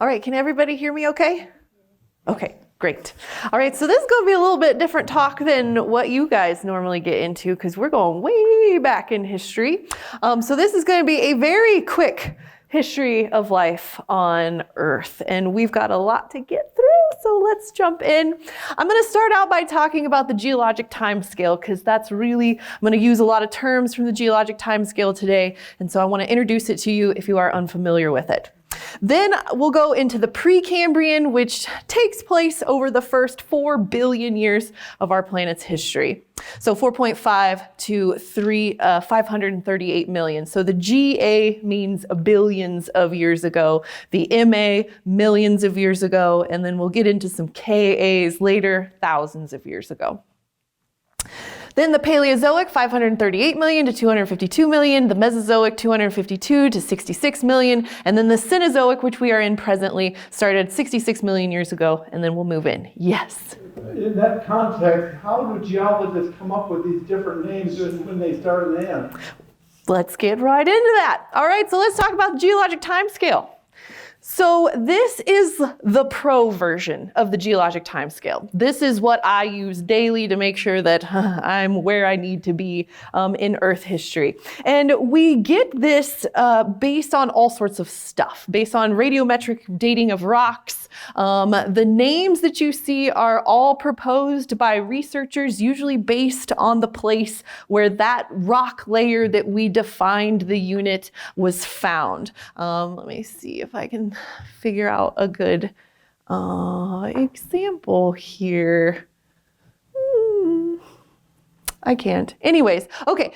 All right, can everybody hear me okay? Okay, great. All right, so this is going to be a little bit different talk than what you guys normally get into because we're going way back in history. So this is going to be a very quick history of life on Earth, and we've got a lot to get through, so let's jump in. I'm going to start out by talking about the geologic time scale because I'm going to use a lot of terms from the geologic time scale today, and so I want to introduce it to you if you are unfamiliar with it. Then we'll go into the Precambrian, which takes place over the first 4 billion years of our planet's history. So 4.5 to 538 million. So the GA means billions of years ago, the MA millions of years ago, and then we'll get into some KAs later, thousands of years ago. Then the Paleozoic, 538 million to 252 million, the Mesozoic, 252 to 66 million, and then the Cenozoic, which we are in presently, started 66 million years ago, and then we'll move in. Yes? In that context, how do geologists come up with these different names when they start and end? Let's get right into that. All right, so let's talk about the geologic time scale. So this is the pro version of the geologic time scale. This is what I use daily to make sure that I'm where I need to be in Earth history. And we get this based on all sorts of stuff, based on radiometric dating of rocks. The names that you see are all proposed by researchers, usually based on the place where that rock layer that we defined the unit was found. Let me see if I can figure out a good example here. I can't. Anyways, okay,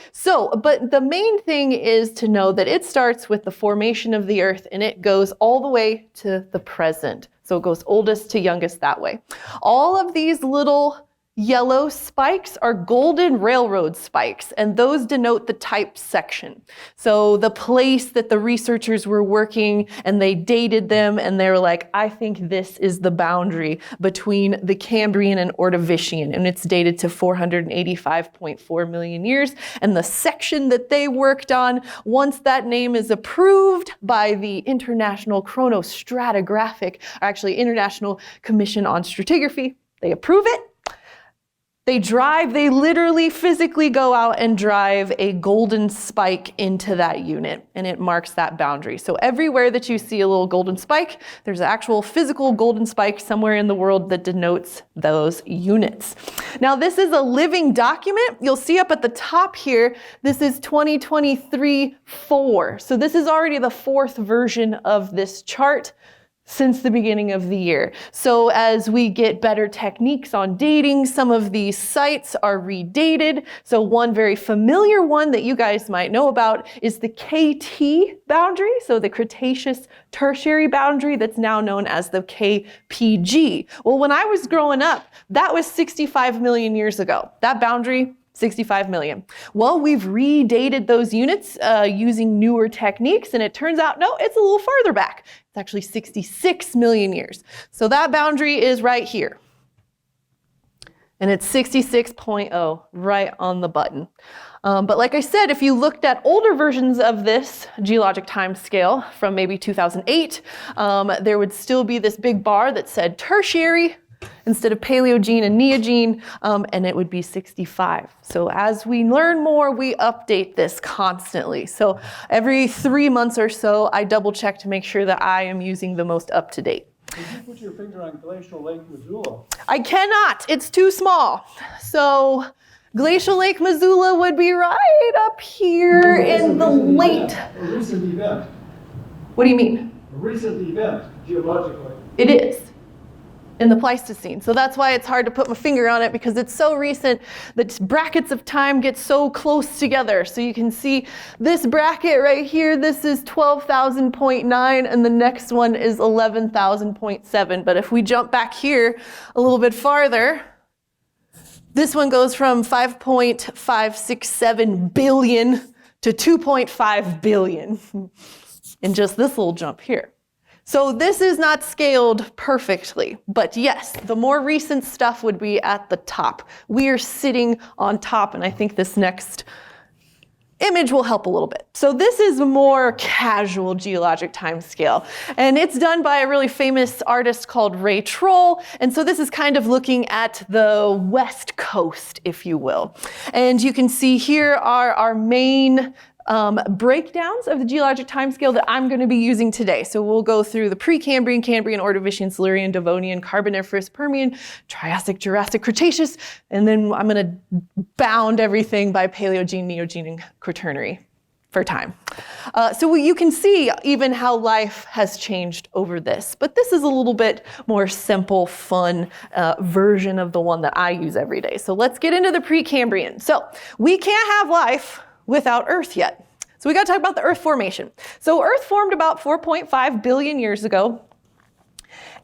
but the main thing is to know that it starts with the formation of the Earth and it goes all the way to the present. So it goes oldest to youngest that way. All of these little yellow spikes are golden railroad spikes, and those denote the type section. So the place that the researchers were working, and they dated them, and they were like, I think this is the boundary between the Cambrian and Ordovician, and it's dated to 485.4 million years. And the section that they worked on, once that name is approved by the International International Commission on Stratigraphy, they approve it. They literally physically go out and drive a golden spike into that unit, and it marks that boundary. So everywhere that you see a little golden spike, there's an actual physical golden spike somewhere in the world that denotes those units. Now, this is a living document. You'll see up at the top here, this is 2023-4. So this is already the 4th version of this chart since the beginning of the year. So as we get better techniques on dating, some of these sites are redated. So one very familiar one that you guys might know about is the KT boundary, so the Cretaceous Tertiary boundary that's now known as the KPG. Well, when I was growing up, that was 65 million years ago. That boundary, 65 million. Well, we've redated those units using newer techniques, and it turns out, no, it's a little farther back. It's actually 66 million years. So that boundary is right here. And it's 66.0, right on the button. But like I said, if you looked at older versions of this geologic time scale from maybe 2008, there would still be this big bar that said tertiary instead of Paleogene and Neogene, and it would be 65. So as we learn more, we update this constantly. So every 3 months or so, I double check to make sure that I am using the most up-to-date. Can you put your finger on Glacial Lake Missoula? I cannot, it's too small. So Glacial Lake Missoula would be right up here in the late. A recent event. What do you mean? A recent event, geologically. It is. In the Pleistocene. So that's why it's hard to put my finger on it because it's so recent. The brackets of time get so close together. So you can see this bracket right here, this is 12,000.9 and the next one is 11,000.7. But if we jump back here a little bit farther, this one goes from 5.567 billion to 2.5 billion in just this little jump here. So this is not scaled perfectly, but yes, the more recent stuff would be at the top. We are sitting on top, and I think this next image will help a little bit. So this is a more casual geologic timescale, and it's done by a really famous artist called Ray Troll. And so this is kind of looking at the west coast, if you will. And you can see here are our main breakdowns of the geologic timescale that I'm going to be using today. So we'll go through the Precambrian, Cambrian, Ordovician, Silurian, Devonian, Carboniferous, Permian, Triassic, Jurassic, Cretaceous, and then I'm going to bound everything by Paleogene, Neogene, and Quaternary for time. So you can see even how life has changed over this, but this is a little bit more simple, fun version of the one that I use every day. So let's get into the Precambrian. So we can't have life without Earth yet. So we got to talk about the Earth formation. So Earth formed about 4.5 billion years ago.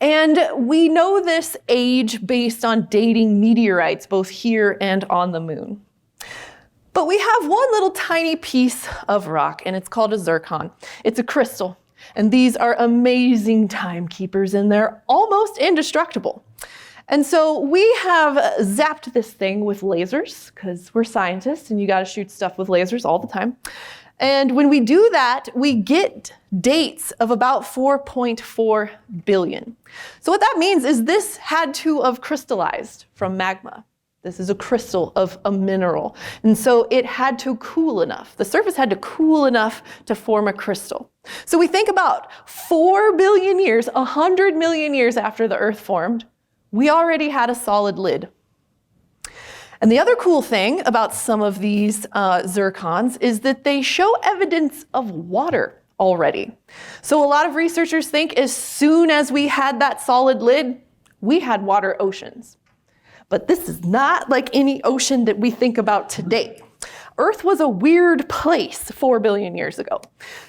And we know this age based on dating meteorites, both here and on the moon. But we have one little tiny piece of rock, and it's called a zircon. It's a crystal. And these are amazing timekeepers, and they're almost indestructible. And so we have zapped this thing with lasers, because we're scientists and you got to shoot stuff with lasers all the time. And when we do that, we get dates of about 4.4 billion. So what that means is this had to have crystallized from magma. This is a crystal of a mineral. And so it had to cool enough. The surface had to cool enough to form a crystal. So we think about 4 billion years, 100 million years after the Earth formed, we already had a solid lid. And the other cool thing about some of these zircons is that they show evidence of water already. So a lot of researchers think as soon as we had that solid lid, we had water oceans. But this is not like any ocean that we think about today. Earth was a weird place 4 billion years ago.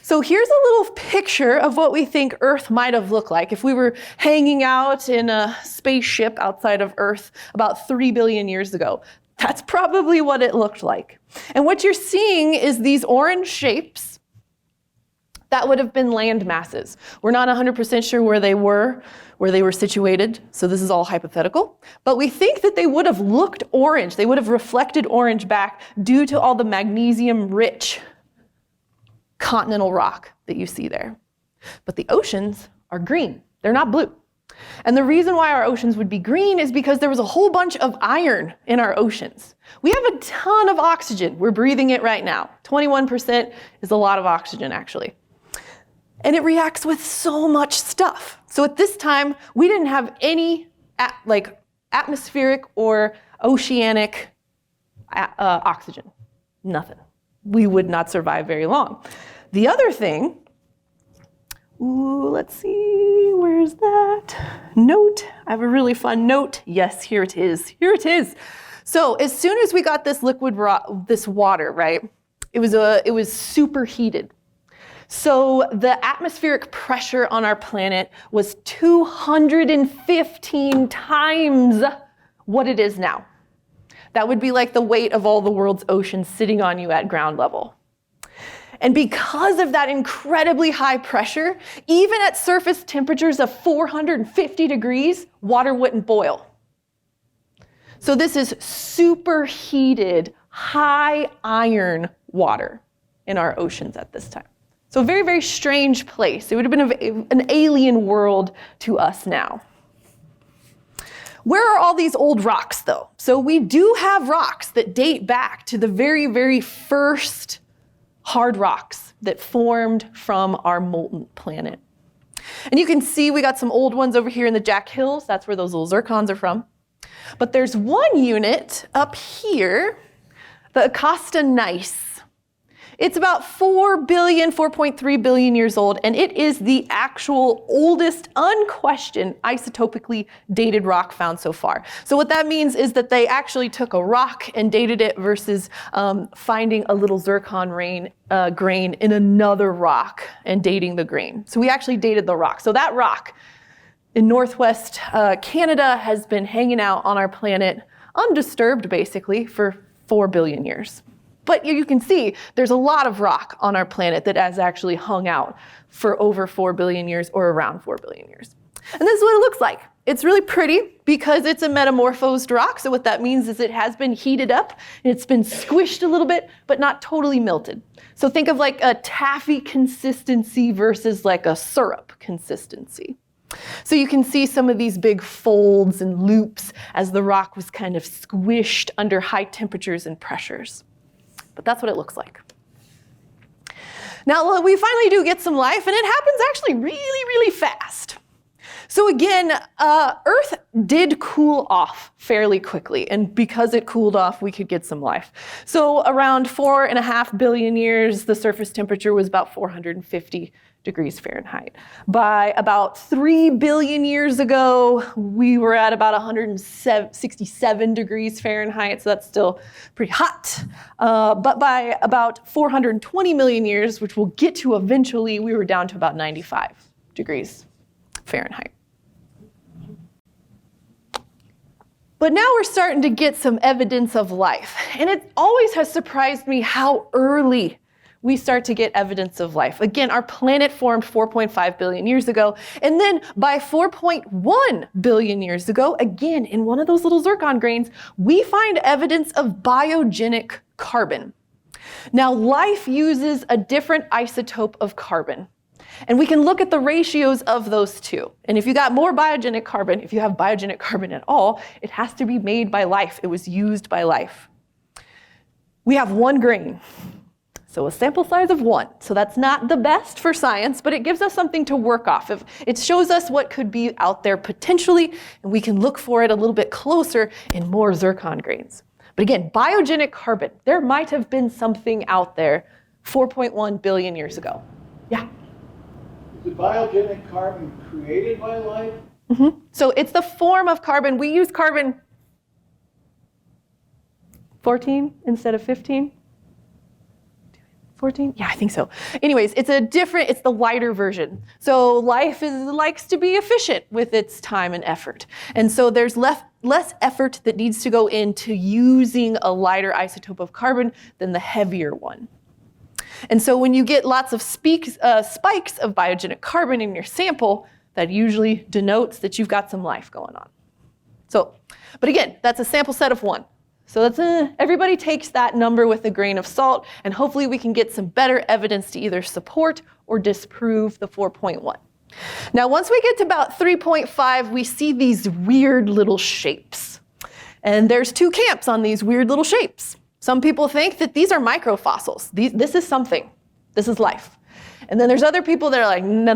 So here's a little picture of what we think Earth might have looked like if we were hanging out in a spaceship outside of Earth about 3 billion years ago. That's probably what it looked like. And what you're seeing is these orange shapes. That would have been land masses. We're not 100% sure where they were situated, so this is all hypothetical. But we think that they would have looked orange. They would have reflected orange back due to all the magnesium-rich continental rock that you see there. But the oceans are green. They're not blue. And the reason why our oceans would be green is because there was a whole bunch of iron in our oceans. We have a ton of oxygen. We're breathing it right now. 21% is a lot of oxygen, actually. And it reacts with so much stuff. So at this time, we didn't have any atmospheric or oceanic oxygen. Nothing. We would not survive very long. The other thing, let's see, where's that note? I have a really fun note. Yes, here it is. Here it is. So as soon as we got this this water, right, it was superheated. So the atmospheric pressure on our planet was 215 times what it is now. That would be like the weight of all the world's oceans sitting on you at ground level. And because of that incredibly high pressure, even at surface temperatures of 450 degrees, water wouldn't boil. So this is superheated, high iron water in our oceans at this time. So a very, very strange place. It would have been an alien world to us now. Where are all these old rocks, though? So we do have rocks that date back to the very, very first hard rocks that formed from our molten planet. And you can see we got some old ones over here in the Jack Hills. That's where those little zircons are from. But there's one unit up here, the Acasta gneiss. It's about 4.3 billion years old, and it is the actual oldest, unquestioned, isotopically dated rock found so far. So what that means is that they actually took a rock and dated it versus finding a little zircon grain in another rock and dating the grain. So we actually dated the rock. So that rock in northwest Canada has been hanging out on our planet undisturbed, basically, for 4 billion years. But you can see there's a lot of rock on our planet that has actually hung out for over 4 billion years or around 4 billion years. And this is what it looks like. it's really pretty because it's a metamorphosed rock. So what that means is it has been heated up and it's been squished a little bit, but not totally melted. So think of like a taffy consistency versus like a syrup consistency. So you can see some of these big folds and loops as the rock was kind of squished under high temperatures and pressures. But that's what it looks like. Now we finally do get some life, and it happens actually really, really fast. So again, Earth did cool off fairly quickly, and because it cooled off, we could get some life. So around 4.5 billion years, the surface temperature was about 450 degrees Fahrenheit. By about 3 billion years ago, we were at about 167 degrees Fahrenheit, so that's still pretty hot. But by about 420 million years, which we'll get to eventually, we were down to about 95 degrees Fahrenheit. But now we're starting to get some evidence of life. And it always has surprised me how early we start to get evidence of life. Again, our planet formed 4.5 billion years ago. And then by 4.1 billion years ago, again, in one of those little zircon grains, we find evidence of biogenic carbon. Now, life uses a different isotope of carbon. And we can look at the ratios of those two. And if you got more biogenic carbon, if you have biogenic carbon at all, it has to be made by life. It was used by life. We have 1 grain. So a sample size of 1. So that's not the best for science, but it gives us something to work off of. It shows us what could be out there potentially, and we can look for it a little bit closer in more zircon grains. But again, biogenic carbon, there might have been something out there 4.1 billion years ago. Yeah? Is the biogenic carbon created by life? Mm-hmm. So it's the form of carbon. We use carbon 14 instead of 15. 14? Yeah, I think so. Anyways, it's the lighter version. So life likes to be efficient with its time and effort. And so there's less effort that needs to go into using a lighter isotope of carbon than the heavier one. And so when you get lots of spikes of biogenic carbon in your sample, that usually denotes that you've got some life going on. So, but again, that's a sample set of 1. So that's everybody takes that number with a grain of salt, and hopefully we can get some better evidence to either support or disprove the 4.1. Now, once we get to about 3.5, we see these weird little shapes. And there's 2 camps on these weird little shapes. Some people think that these are microfossils. This is something. This is life. And then there's other people that are like, no.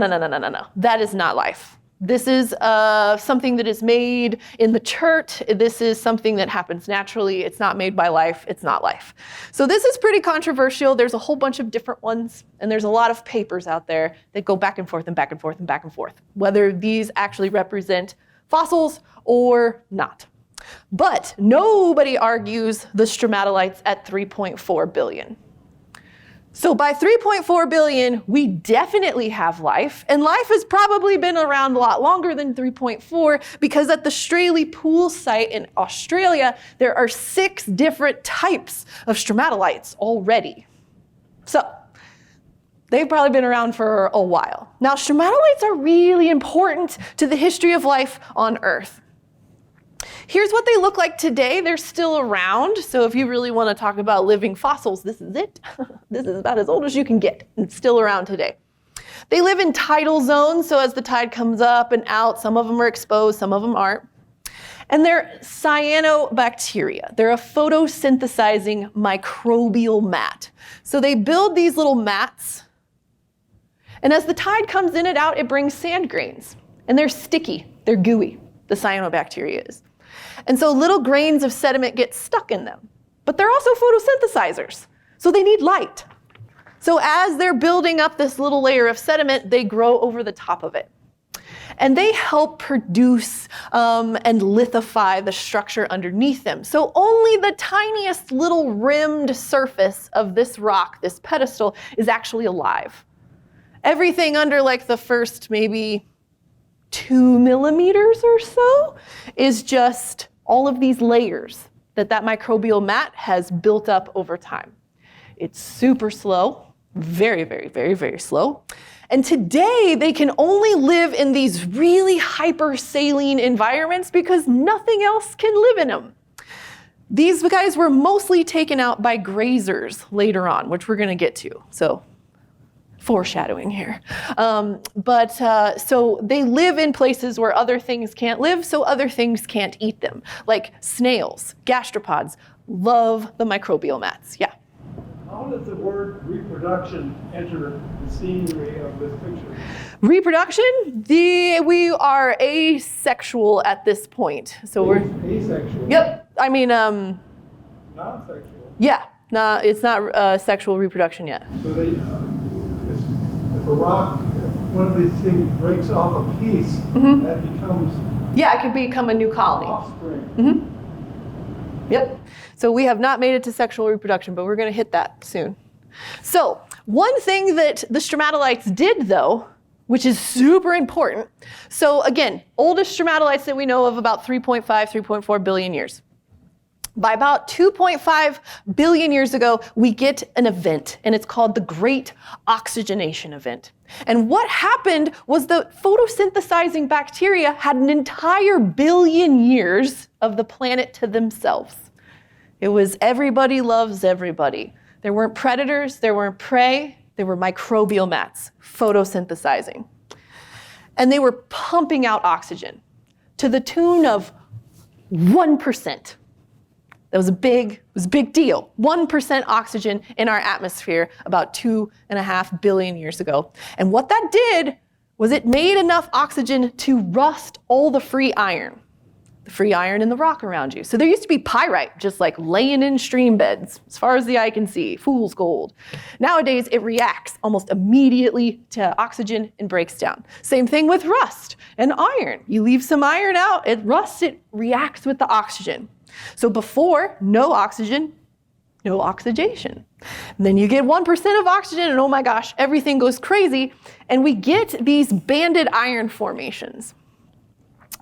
That is not life. This is something that is made in the chert. This is something that happens naturally. It's not made by life. It's not life. So this is pretty controversial. There's a whole bunch of different ones, and there's a lot of papers out there that go back and forth and back and forth and back and forth, whether these actually represent fossils or not. But nobody argues the stromatolites at 3.4 billion. So by 3.4 billion, we definitely have life, and life has probably been around a lot longer than 3.4 because at the Straley Pool site in Australia, there are 6 different types of stromatolites already. So they've probably been around for a while. Now, stromatolites are really important to the history of life on Earth. Here's what they look like today. They're still around. So if you really want to talk about living fossils, this is it. This is about as old as you can get. It's still around today. They live in tidal zones. So as the tide comes up and out, some of them are exposed, some of them aren't. And they're cyanobacteria. They're a photosynthesizing microbial mat. So they build these little mats. And as the tide comes in and out, it brings sand grains. And they're sticky. They're gooey. The cyanobacteria is. And so little grains of sediment get stuck in them. But they're also photosynthesizers, so they need light. So as they're building up this little layer of sediment, they grow over the top of it. And they help produce and lithify the structure underneath them. So only the tiniest little rimmed surface of this rock, this pedestal, is actually alive. Everything under like the first maybe 2 millimeters or so is just all of these layers that microbial mat has built up over time. It's super slow, very, very, very, very slow. And today, they can only live in these really hypersaline environments because nothing else can live in them. These guys were mostly taken out by grazers later on, which we're going to get to. So, foreshadowing here. So they live in places where other things can't live, so other things can't eat them. Like snails, gastropods, love the microbial mats. Yeah. How does the word reproduction enter the scenery of this picture? Reproduction, we are asexual at this point. So we're asexual. Yep. I mean, Non-sexual. yeah. No, it's not sexual reproduction yet. So they, if a rock, if one of these things breaks off a piece, that becomes Yeah, it could become a new colony. offspring. Yep. So we have not made it to sexual reproduction, but we're going to hit that soon. So one thing that the stromatolites did, though, which is super important. So again, oldest stromatolites that we know of about 3.5, 3.4 billion years. By about 2.5 billion years ago, we get an event, and it's called the Great Oxygenation Event. And what happened was the photosynthesizing bacteria had an entire billion years of the planet to themselves. It was everybody loves everybody. There weren't predators, there weren't prey, there were microbial mats photosynthesizing. And they were pumping out oxygen to the tune of 1%. That was a big deal. 1% oxygen in our atmosphere about 2.5 billion years ago. And what that did was it made enough oxygen to rust all the free iron in the rock around you. So there used to be pyrite just like laying in stream beds, as far as the eye can see, fool's gold. Nowadays, it reacts almost immediately to oxygen and breaks down. Same thing with rust and iron. You leave some iron out, it rusts, it reacts with the oxygen. So before, no oxygen, no oxidation. And then you get 1% of oxygen and oh my gosh, everything goes crazy. And we get these banded iron formations.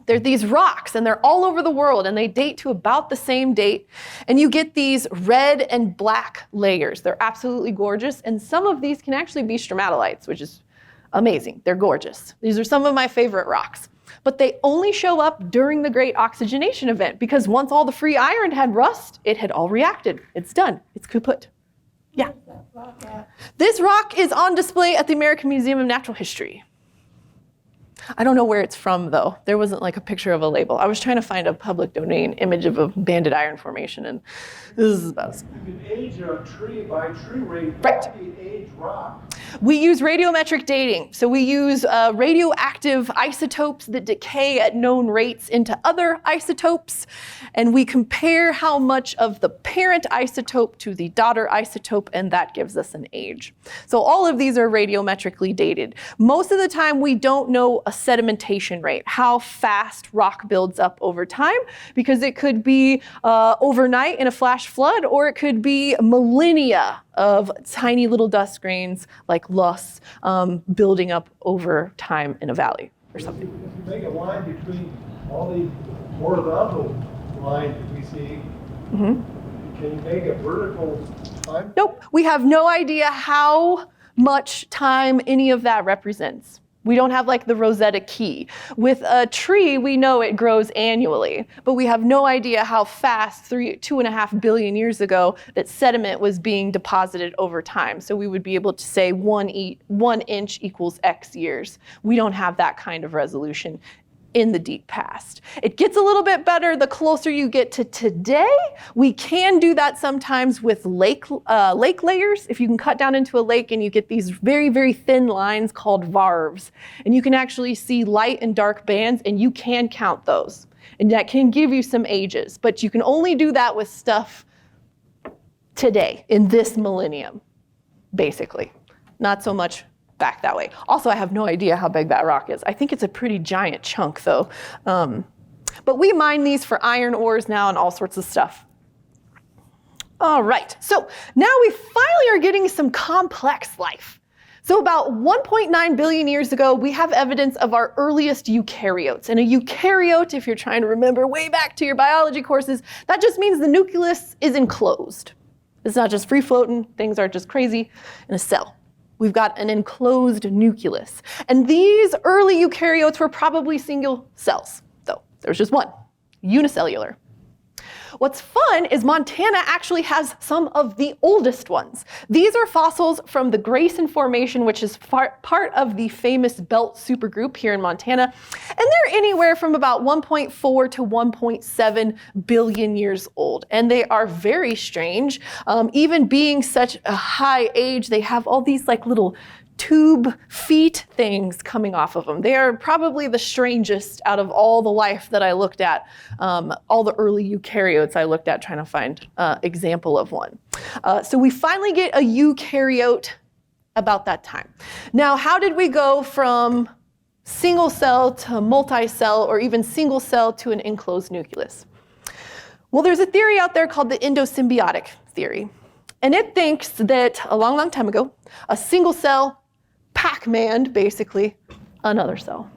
They're these rocks and they're all over the world and they date to about the same date. And you get these red and black layers. They're absolutely gorgeous. And some of these can actually be stromatolites, which is amazing. They're gorgeous. These are some of my favorite rocks. But they only show up during the Great Oxygenation Event because once all the free iron had rust, it had all reacted. It's done. It's kaput. Yeah. This rock is on display at the American Museum of Natural History. I don't know where it's from, though. There wasn't like a picture of a label. I was trying to find a public domain image of a banded iron formation, and this is about. You can age a tree by tree rate. Right. How do you age rock? We use radiometric dating. So we use radioactive isotopes that decay at known rates into other isotopes, and we compare how much of the parent isotope to the daughter isotope, and that gives us an age. So all of these are radiometrically dated. Most of the time, we don't know a sedimentation rate, how fast rock builds up over time, because it could be overnight in a flash flood, or it could be millennia of tiny little dust grains like loess building up over time in a valley or something. If you make a line between all these horizontal lines that we see, can you make a vertical time? Nope, we have no idea how much time any of that represents. We don't have like the Rosetta key. With a tree, we know it grows annually, but we have no idea how fast 2.5 billion years ago that sediment was being deposited over time. So we would be able to say 1 inch equals X years. We don't have that kind of resolution in the deep past. It gets a little bit better the closer you get to today. We can do that sometimes with lake layers. If you can cut down into a lake and you get these very, very thin lines called varves, and you can actually see light and dark bands, and you can count those. And that can give you some ages, but you can only do that with stuff today, in this millennium, basically. Not so much back that way. Also, I have no idea how big that rock is. I think it's a pretty giant chunk, though. But we mine these for iron ores now and all sorts of stuff. All right, so now we finally are getting some complex life. So about 1.9 billion years ago, we have evidence of our earliest eukaryotes. And a eukaryote, if you're trying to remember way back to your biology courses, that just means the nucleus is enclosed. It's not just free floating, things aren't just crazy in a cell. we've got an enclosed nucleus. And these early eukaryotes were probably single cells, though there's just one, unicellular. What's fun is Montana actually has some of the oldest ones. These are fossils from the Grayson Formation, which is part of the famous Belt supergroup here in Montana. And they're anywhere from about 1.4 to 1.7 billion years old. And they are very strange. Even being such a high age, they have all these like little tube feet things coming off of them. They are probably the strangest out of all the life that I looked at, all the early eukaryotes I looked at trying to find an example of one. So we finally get a eukaryote about that time. Now, how did we go from single cell to multi-cell or even single cell to an enclosed nucleus? Well, there's a theory out there called the endosymbiotic theory. And it thinks that a long, long time ago, a single cell Pac-Man, basically, another cell.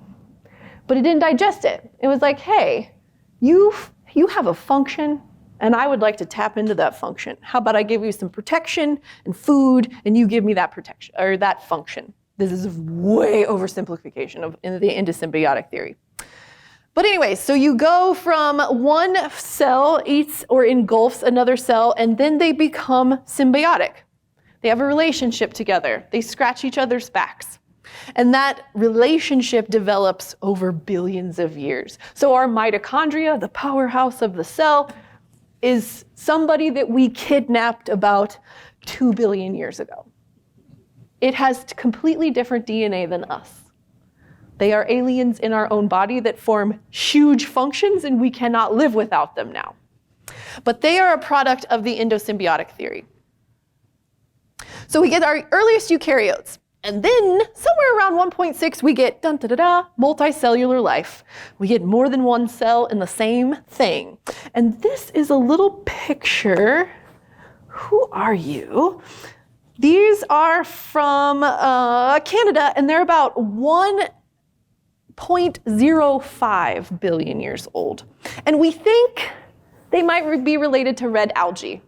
But it didn't digest it. It was like, hey, you have a function, and I would like to tap into that function. How about I give you some protection and food, and you give me that protection or that function? This is way oversimplification of the endosymbiotic theory. But anyway, so you go from one cell eats or engulfs another cell, and then they become symbiotic. They have a relationship together. They scratch each other's backs. And that relationship develops over billions of years. So our mitochondria, the powerhouse of the cell, is somebody that we kidnapped about 2 billion years ago. It has completely different DNA than us. They are aliens in our own body that form huge functions, and we cannot live without them now. But they are a product of the endosymbiotic theory. So we get our earliest eukaryotes, and then somewhere around 1.6 we get multicellular life. We get more than one cell in the same thing. And this is a little picture. Who are you? These are from Canada, and they're about 1.05 billion years old. And we think they might be related to red algae.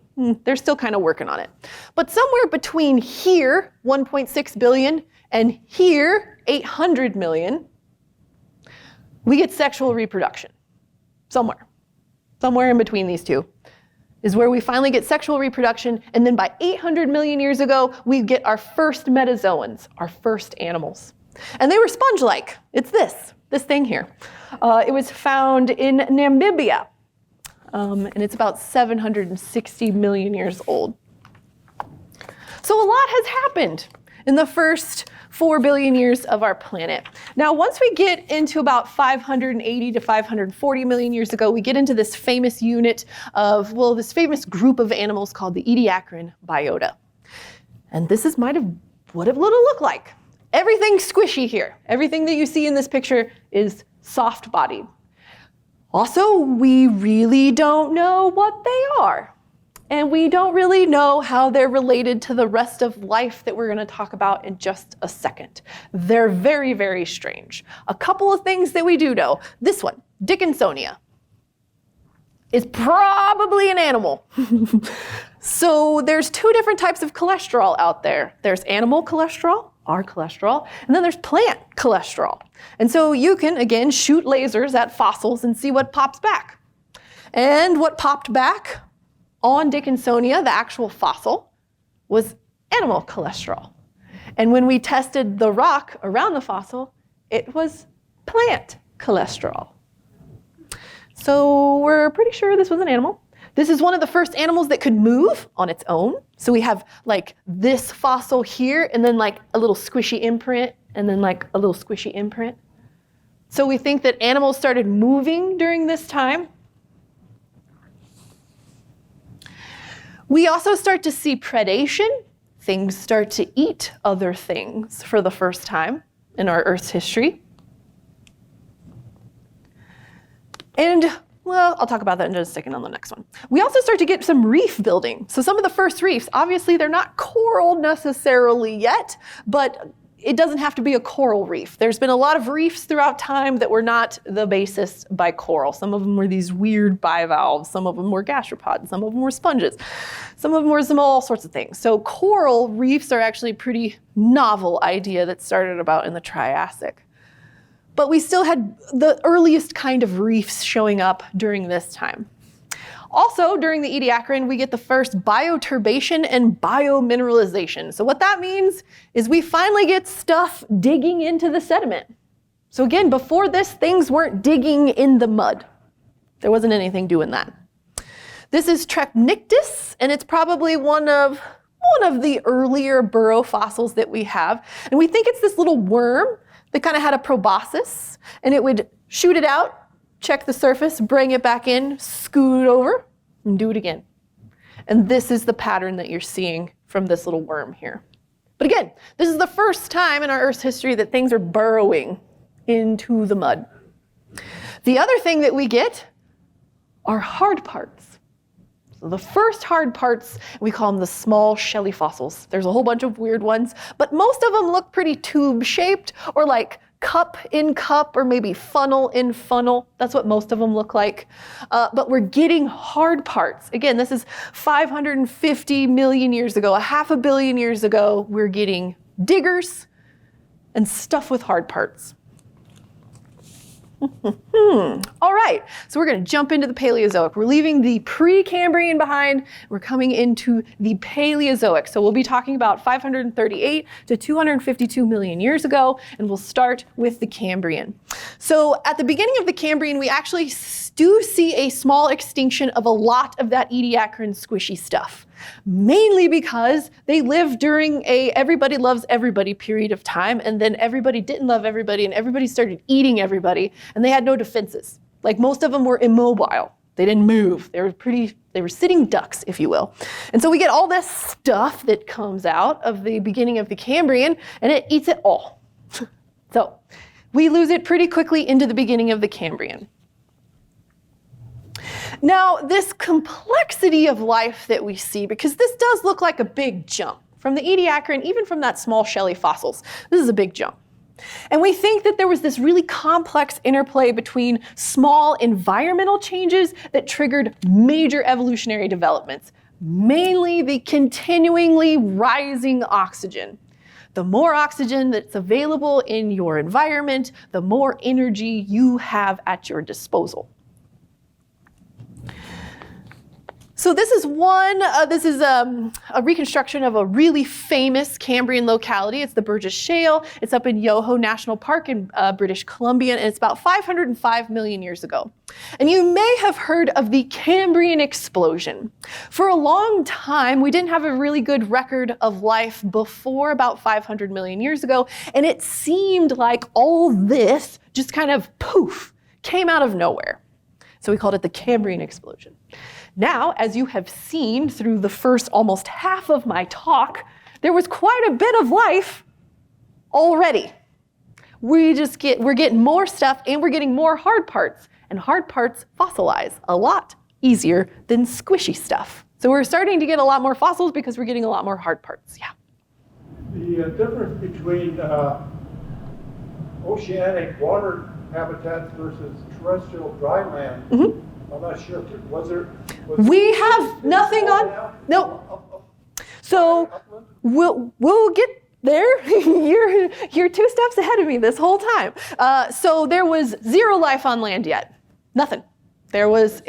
They're still kind of working on it. But somewhere between here, 1.6 billion, and here, 800 million, we get sexual reproduction. Somewhere in between these two is where we finally get sexual reproduction. And then by 800 million years ago, we get our first metazoans, our first animals. And they were sponge-like. It's this thing here. It was found in Namibia. And it's about 760 million years old. So a lot has happened in the first 4 billion years of our planet. Now, once we get into about 580 to 540 million years ago, we get into this famous unit of, well, this famous group of animals called the Ediacaran biota. And this is what it would have looked like. Everything's squishy here. Everything that you see in this picture is soft-bodied. Also, we really don't know what they are. And we don't really know how they're related to the rest of life that we're going to talk about in just a second. They're very, very strange. A couple of things that we do know. This one, Dickinsonia, is probably an animal. So there's two different types of cholesterol out there. There's animal cholesterol, our cholesterol, and then there's plant cholesterol. And so you can, again, shoot lasers at fossils and see what pops back. And what popped back on Dickinsonia, the actual fossil, was animal cholesterol. And when we tested the rock around the fossil, it was plant cholesterol. So we're pretty sure this was an animal. This is one of the first animals that could move on its own. So we have like this fossil here, and then like a little squishy imprint, and then like a little squishy imprint. So we think that animals started moving during this time. We also start to see predation. Things start to eat other things for the first time in our Earth's history. And, well, I'll talk about that in just a second on the next one. We also start to get some reef building. So some of the first reefs, obviously they're not coral necessarily yet, but it doesn't have to be a coral reef. There's been a lot of reefs throughout time that were not the basis by coral. Some of them were these weird bivalves. Some of them were gastropods. Some of them were sponges. Some of them were all sorts of things. So coral reefs are actually a pretty novel idea that started about in the Triassic. But we still had the earliest kind of reefs showing up during this time. Also, during the Ediacaran, we get the first bioturbation and biomineralization. So what that means is we finally get stuff digging into the sediment. So again, before this, things weren't digging in the mud. There wasn't anything doing that. This is Trechnictis, and it's probably one of the earlier burrow fossils that we have. And we think it's this little worm that kind of had a proboscis, and it would shoot it out, check the surface, bring it back in, scoot over, and do it again. And this is the pattern that you're seeing from this little worm here. But again, this is the first time in our Earth's history that things are burrowing into the mud. The other thing that we get are hard parts. So the first hard parts, we call them the small shelly fossils. There's a whole bunch of weird ones, but most of them look pretty tube-shaped or like cup in cup, or maybe funnel in funnel. That's what most of them look like. But we're getting hard parts. Again, this is 550 million years ago, 500 million years ago. We're getting diggers and stuff with hard parts. All right, so we're going to jump into the Paleozoic. We're leaving the Precambrian behind. We're coming into the Paleozoic. So we'll be talking about 538 to 252 million years ago, and we'll start with the Cambrian. So at the beginning of the Cambrian, we actually do see a small extinction of a lot of that Ediacaran squishy stuff, mainly because they lived during a everybody loves everybody period of time, and then everybody didn't love everybody, and everybody started eating everybody, and they had no defenses. Like, most of them were immobile. They didn't move. They were sitting ducks, if you will. And so we get all this stuff that comes out of the beginning of the Cambrian, and it eats it all. So we lose it pretty quickly into the beginning of the Cambrian. Now, this complexity of life that we see, because this does look like a big jump from the Ediacaran, even from that small shelly fossils, this is a big jump. And we think that there was this really complex interplay between small environmental changes that triggered major evolutionary developments, mainly the continuingly rising oxygen. The more oxygen that's available in your environment, the more energy you have at your disposal. So this is a reconstruction of a really famous Cambrian locality. It's the Burgess Shale. It's up in Yoho National Park in British Columbia, and it's about 505 million years ago. And you may have heard of the Cambrian explosion. For a long time, we didn't have a really good record of life before about 500 million years ago, and it seemed like all this just kind of poof, came out of nowhere. So we called it the Cambrian explosion. Now, as you have seen through the first almost half of my talk, there was quite a bit of life already. We're getting more stuff, and we're getting more hard parts, and hard parts fossilize a lot easier than squishy stuff. So we're starting to get a lot more fossils because we're getting a lot more hard parts. Yeah. The difference between oceanic water habitats versus terrestrial dry land. Mm-hmm. I'm not sure. We have nothing on. No. So we'll get there. You're 2 steps ahead of me this whole time. So there was zero life on land yet. Nothing. It was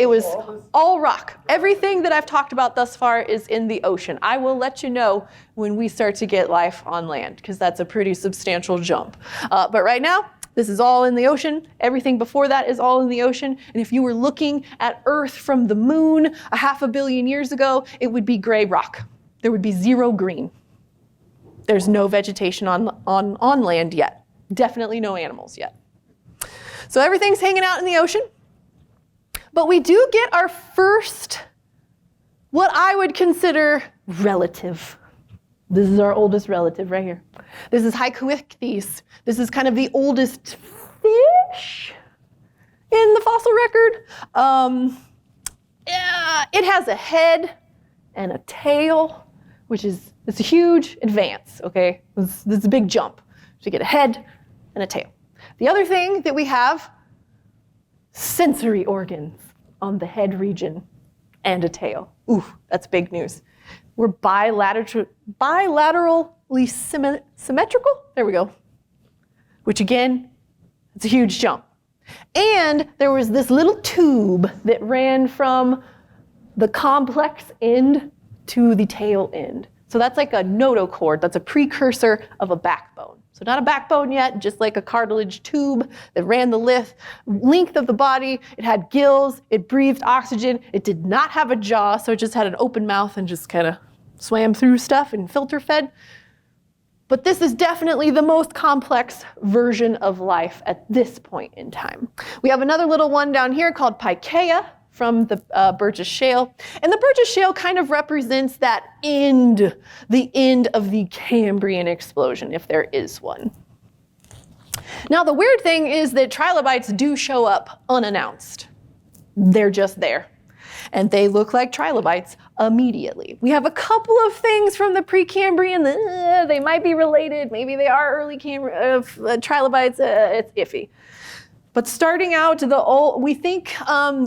all rock. Everything that I've talked about thus far is in the ocean. I will let you know when we start to get life on land, because that's a pretty substantial jump. But right now, this is all in the ocean. Everything before that is all in the ocean. And if you were looking at Earth from the moon 500 million years ago, it would be gray rock. There would be zero green. There's no vegetation on land yet. Definitely no animals yet. So everything's hanging out in the ocean. But we do get our first, what I would consider relative. This is our oldest relative right here. This is Hycoichthys. This is kind of the oldest fish in the fossil record. It has a head and a tail, it's a huge advance, okay? This is a big jump So we get a head and a tail. The other thing that we have, sensory organs on the head region and a tail. Ooh, that's big news. We're bilaterally symmetrical. There we go. Which again, it's a huge jump. And there was this little tube that ran from the complex end to the tail end. So that's like a notochord. That's a precursor of a backbone. So not a backbone yet, just like a cartilage tube that ran the length of the body. It had gills, it breathed oxygen. It did not have a jaw, so it just had an open mouth and just kind of swam through stuff and filter fed. But this is definitely the most complex version of life at this point in time. We have another little one down here called Pikaia from the Burgess Shale. And the Burgess Shale kind of represents that end, the end of the Cambrian explosion, if there is one. Now, the weird thing is that trilobites do show up unannounced. They're just there. And they look like trilobites immediately. We have a couple of things from the Precambrian that they might be related. Maybe they are early trilobites. It's iffy. But starting out, we think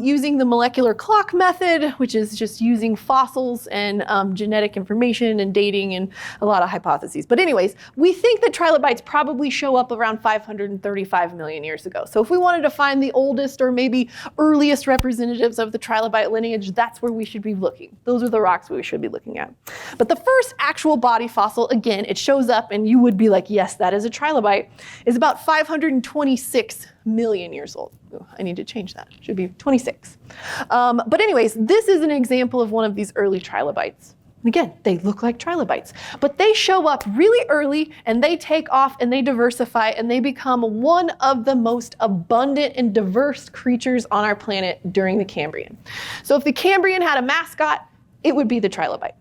using the molecular clock method, which is just using fossils and genetic information and dating and a lot of hypotheses. But anyways, we think that trilobites probably show up around 535 million years ago. So if we wanted to find the oldest or maybe earliest representatives of the trilobite lineage, that's where we should be looking. Those are the rocks we should be looking at. But the first actual body fossil, again, it shows up and you would be like, yes, that is a trilobite, is about 526 million years old. Ooh, I need to change that. Should be 26. But anyways, this is an example of one of these early trilobites. And again, they look like trilobites, but they show up really early and they take off and they diversify and they become one of the most abundant and diverse creatures on our planet during the Cambrian. So if the Cambrian had a mascot, it would be the trilobite.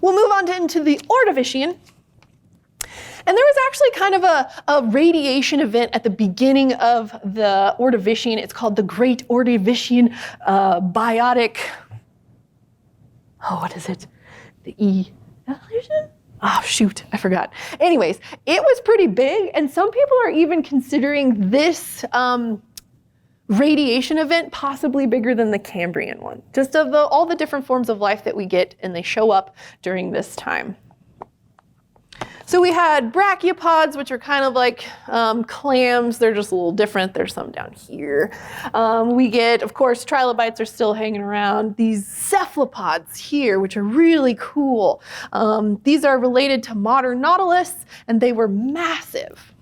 We'll move on into the Ordovician. And there was actually kind of a radiation event at the beginning of the Ordovician. It's called the Great Ordovician Biotic. Oh, what is it? The evolution? Oh, shoot, I forgot. Anyways, it was pretty big, and some people are even considering this radiation event possibly bigger than the Cambrian one. Just of all the different forms of life that we get, and they show up during this time. So we had brachiopods, which are kind of like clams. They're just a little different. There's some down here. We get, of course, trilobites are still hanging around. These cephalopods here, which are really cool. These are related to modern nautilus, and they were massive.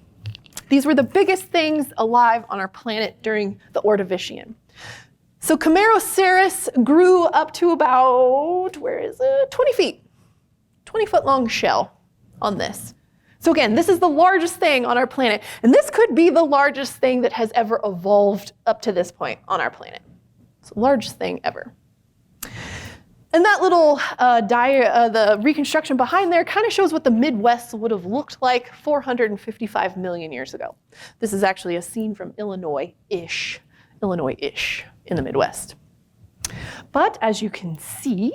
These were the biggest things alive on our planet during the Ordovician. So Chimeroceras grew up to about, 20 feet. 20-foot long shell on this. So again, this is the largest thing on our planet, and this could be the largest thing that has ever evolved up to this point on our planet. It's the largest thing ever. And that little the reconstruction behind there kind of shows what the Midwest would have looked like 455 million years ago. This is actually a scene from Illinois-ish in the Midwest. But as you can see,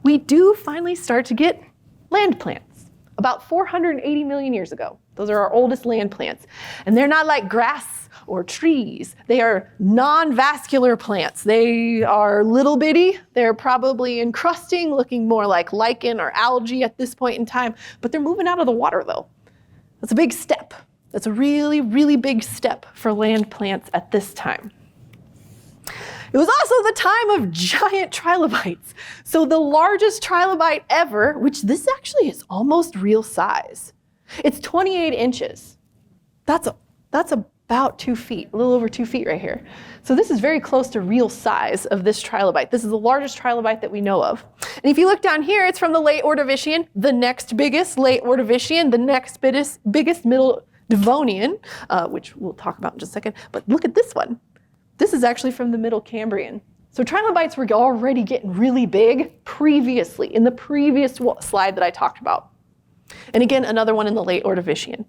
we do finally start to get land plants. About 480 million years ago. Those are our oldest land plants. And they're not like grass or trees. They are non-vascular plants. They are little bitty. They're probably encrusting, looking more like lichen or algae at this point in time, but they're moving out of the water though. That's a big step. That's a really, really big step for land plants at this time. It was also the time of giant trilobites. So the largest trilobite ever, which this actually is almost real size. It's 28 inches. That's about 2 feet, a little over 2 feet right here. So this is very close to real size of this trilobite. This is the largest trilobite that we know of. And if you look down here, it's from the late Ordovician, the next biggest late Ordovician, the next biggest middle Devonian, which we'll talk about in just a second. But look at this one. This is actually from the Middle Cambrian. So trilobites were already getting really big previously, in the previous slide that I talked about. And again, another one in the late Ordovician.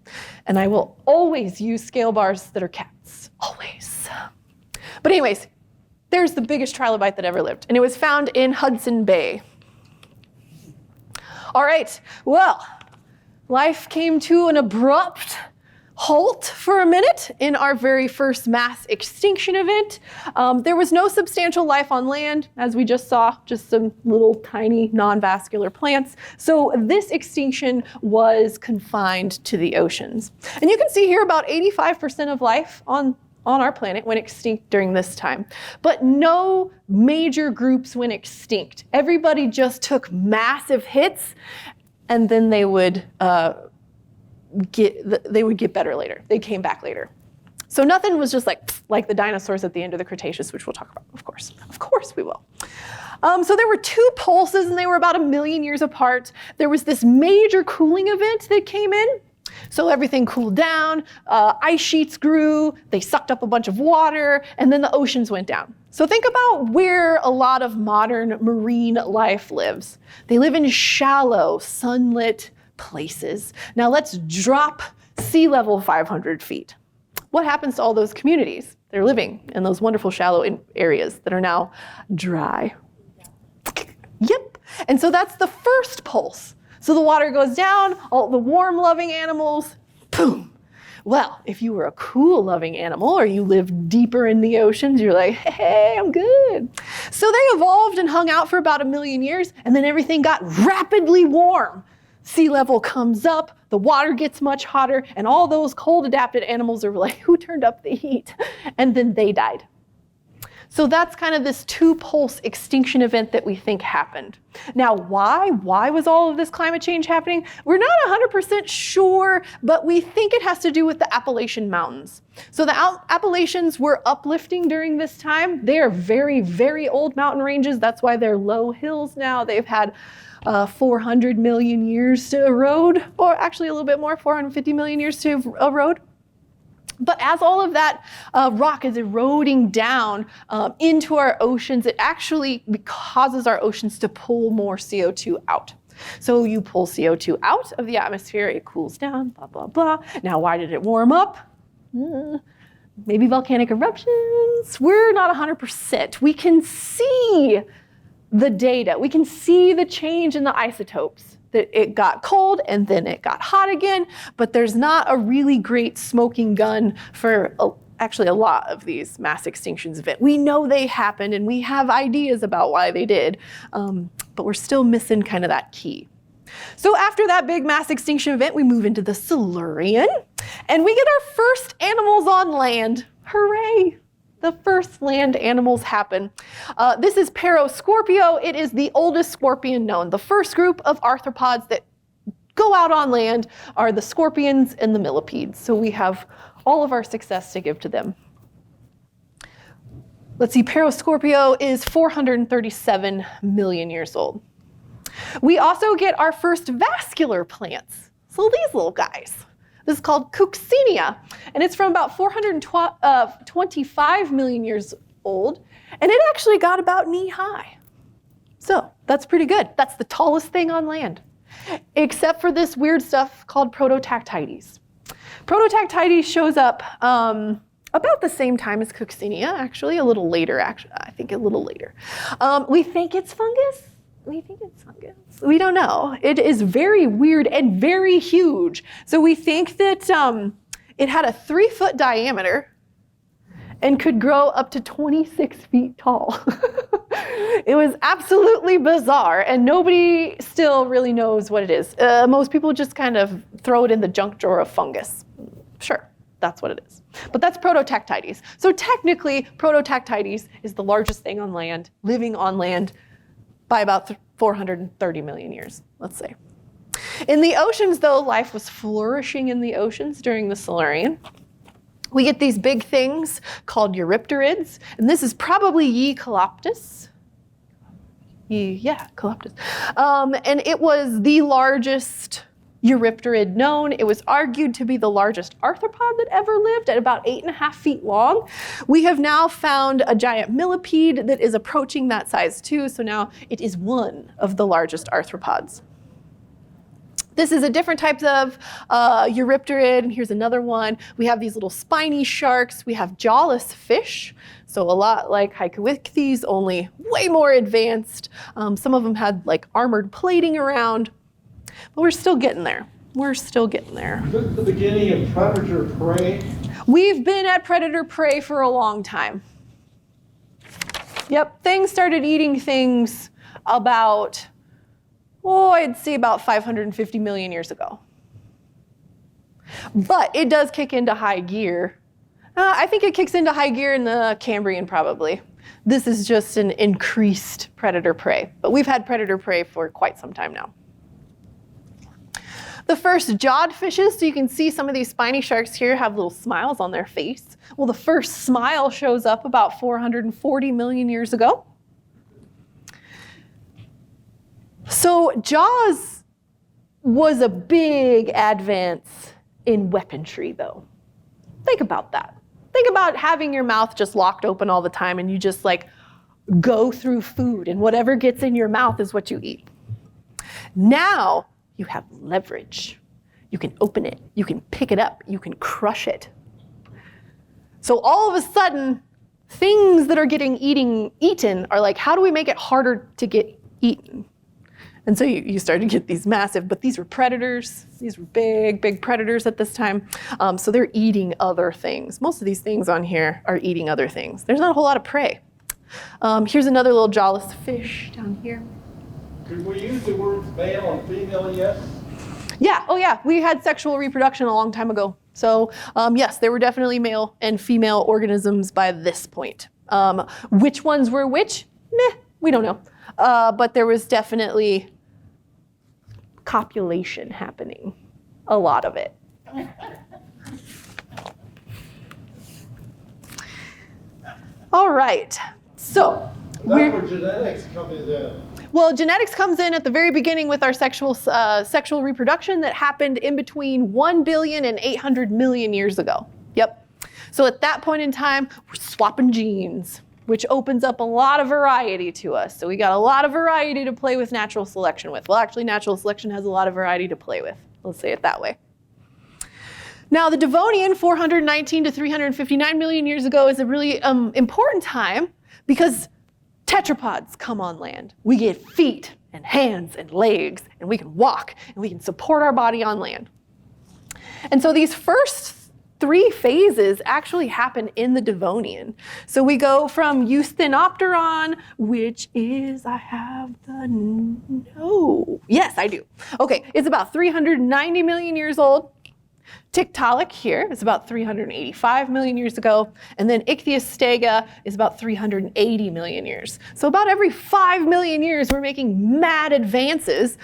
And I will always use scale bars that are cats, always. But anyways, there's the biggest trilobite that ever lived, and it was found in Hudson Bay. All right, well, life came to an abrupt halt for a minute in our very first mass extinction event. There was no substantial life on land, as we just saw, just some little tiny non-vascular plants. So this extinction was confined to the oceans. And you can see here about 85% of life on our planet went extinct during this time. But no major groups went extinct. Everybody just took massive hits, and then they would get better later. They came back later. So nothing was just like the dinosaurs at the end of the Cretaceous, which we'll talk about, of course. Of course we will. So there were two pulses, and they were about 1 million years apart. There was this major cooling event that came in. So everything cooled down, ice sheets grew, they sucked up a bunch of water, and then the oceans went down. So think about where a lot of modern marine life lives. They live in shallow, sunlit places. Now let's drop sea level 500 feet. What happens to all those communities? They're living in those wonderful shallow areas that are now dry. Yep. And so that's the first pulse. So the water goes down, all the warm loving animals, boom. Well, if you were a cool loving animal or you lived deeper in the oceans, you're like, hey, I'm good. So they evolved and hung out for about 1 million years, and then everything got rapidly warm. Sea level comes up, the water gets much hotter, and all those cold adapted animals are like, who turned up the heat? And then they died. So that's kind of this two-pulse extinction event that we think happened. Now, why? Why was all of this climate change happening? We're not 100% sure, but we think it has to do with the Appalachian Mountains. So the Appalachians were uplifting during this time. They are very, very old mountain ranges. That's why they're low hills now. They've had 400 million years to erode, or actually a little bit more, 450 million years to erode. But as all of that rock is eroding down into our oceans, it actually causes our oceans to pull more CO2 out. So you pull CO2 out of the atmosphere, it cools down, blah, blah, blah. Now, why did it warm up? Maybe volcanic eruptions? We're not 100%. We can see the data. We can see the change in the isotopes. That it got cold and then it got hot again, but there's not a really great smoking gun for actually a lot of these mass extinctions events. We know they happened and we have ideas about why they did, but we're still missing kind of that key. So after that big mass extinction event, we move into the Silurian and we get our first animals on land. Hooray! The first land animals happen. This is Paroscorpio. It is the oldest scorpion known. The first group of arthropods that go out on land are the scorpions and the millipedes. So we have all of our success to give to them. Let's see, Paroscorpio is 437 million years old. We also get our first vascular plants. So these little guys. This is called Coccinea, and it's from about 425 million years old, and it actually got about knee high. So that's pretty good. That's the tallest thing on land, except for this weird stuff called Protactites. Protactites shows up about the same time as Coccinea, actually, a little later, I think a little later. We think it's fungus. We think it's fungus. We don't know. It is very weird and very huge. So we think that it had a 3-foot diameter and could grow up to 26 feet tall. It was absolutely bizarre, and nobody still really knows what it is. Most people just kind of throw it in the junk drawer of fungus. Sure, that's what it is. But that's Protactites. So technically, Protactites is the largest thing on land, living on land, by about 430 million years, let's say. In the oceans, though, life was flourishing in the oceans during the Silurian. We get these big things called Eurypterids, and this is probably Eucalyptus. Eucalyptus. And it was the largest Eurypterid known. It was argued to be the largest arthropod that ever lived at about 8.5 feet long. We have now found a giant millipede that is approaching that size too, so now it is one of the largest arthropods. This is a different type of Eurypterid, and here's another one. We have these little spiny sharks. We have jawless fish, so a lot like Hycoichthyes, only way more advanced. Some of them had like armored plating around. But we're still getting there. We're still getting there. Is this the beginning of predator-prey? We've been at predator-prey for a long time. Yep, things started eating things about, I'd say about 550 million years ago. But it does kick into high gear. I think it kicks into high gear in the Cambrian probably. This is just an increased predator-prey, but we've had predator-prey for quite some time now. The first jawed fishes, so you can see some of these spiny sharks here have little smiles on their face. Well, the first smile shows up about 440 million years ago. So Jaws was a big advance in weaponry, though. Think about that. Think about having your mouth just locked open all the time and you just like go through food and whatever gets in your mouth is what you eat. Now you have leverage. You can open it, you can pick it up, you can crush it. So all of a sudden, things that are getting eaten are like, how do we make it harder to get eaten? And so you start to get these massive, but these were predators. These were big, big predators at this time. So they're eating other things. Most of these things on here are eating other things. There's not a whole lot of prey. Here's another little jawless fish down here. Did we use the words male and female yet? Yeah, oh yeah, we had sexual reproduction a long time ago. So yes, there were definitely male and female organisms by this point. Which ones were which? Meh, we don't know. But there was definitely copulation happening, a lot of it. All right, so That's where genetics comes in. well, genetics comes in at the very beginning with our sexual reproduction that happened in between 1 billion and 800 million years ago. Yep. So at that point in time, we're swapping genes, which opens up a lot of variety to us. So we got a lot of variety to play with natural selection with. Well, actually, natural selection has a lot of variety to play with. Let's say it that way. Now, the Devonian, 419 to 359 million years ago, is a really important time because tetrapods come on land. We get feet and hands and legs, and we can walk, and we can support our body on land. And so these first 3 phases actually happen in the Devonian. So we go from Eusthenopteron, which is, yes, I do. Okay, it's about 390 million years old. Tiktaalik here is about 385 million years ago, and then Ichthyostega is about 380 million years. So about every 5 million years, we're making mad advances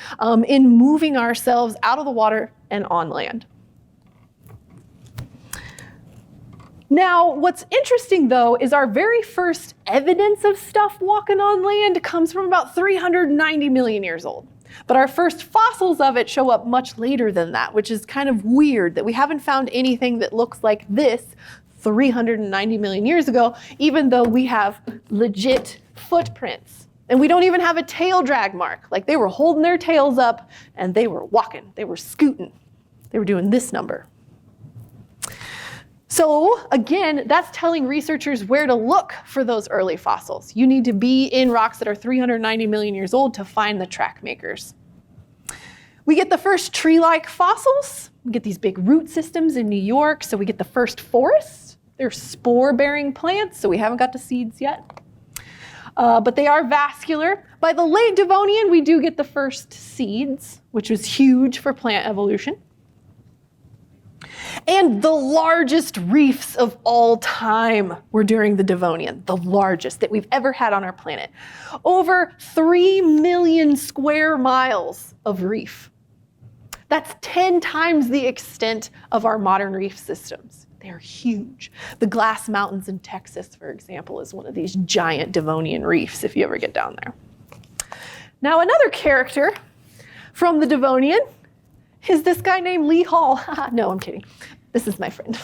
in moving ourselves out of the water and on land. Now, what's interesting though is our very first evidence of stuff walking on land comes from about 390 million years old. But our first fossils of it show up much later than that, which is kind of weird that we haven't found anything that looks like this 390 million years ago, even though we have legit footprints. And we don't even have a tail drag mark. Like they were holding their tails up and they were walking, they were scooting. They were doing this number. So again, that's telling researchers where to look for those early fossils. You need to be in rocks that are 390 million years old to find the track makers. We get the first tree-like fossils. We get these big root systems in New York, so we get the first forests. They're spore-bearing plants, so we haven't got to seeds yet. But they are vascular. By the late Devonian, we do get the first seeds, which was huge for plant evolution. And the largest reefs of all time were during the Devonian, the largest that we've ever had on our planet. Over 3 million square miles of reef. That's 10 times the extent of our modern reef systems. They're huge. The Glass Mountains in Texas, for example, is one of these giant Devonian reefs if you ever get down there. Now, another character from the Devonian is this guy named Lee Hall. No, I'm kidding. This is my friend.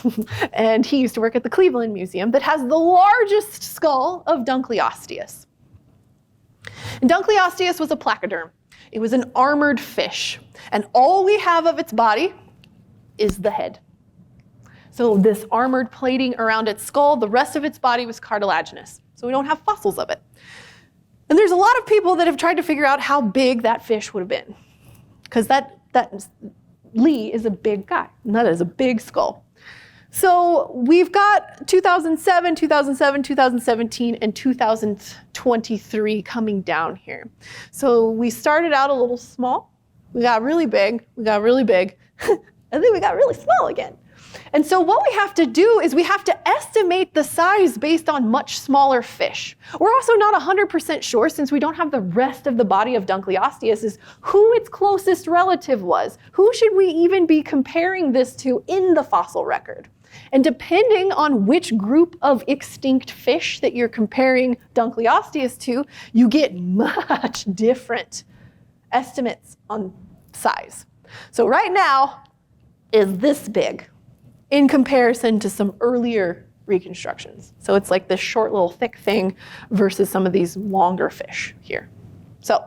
And he used to work at the Cleveland Museum that has the largest skull of Dunkleosteus. And Dunkleosteus was a placoderm. It was an armored fish. And all we have of its body is the head. So this armored plating around its skull, the rest of its body was cartilaginous. So we don't have fossils of it. And there's a lot of people that have tried to figure out how big that fish would have been. Because that Lee is a big guy, and that is a big skull. So we've got 2007, 2017, and 2023 coming down here. So we started out a little small, we got really big, and then we got really small again. And so what we have to do is we have to estimate the size based on much smaller fish. We're also not 100% sure, since we don't have the rest of the body of Dunkleosteus, is who its closest relative was. Who should we even be comparing this to in the fossil record? And depending on which group of extinct fish that you're comparing Dunkleosteus to, you get much different estimates on size. So right now is this big in comparison to some earlier reconstructions. So it's like this short little thick thing versus some of these longer fish here. So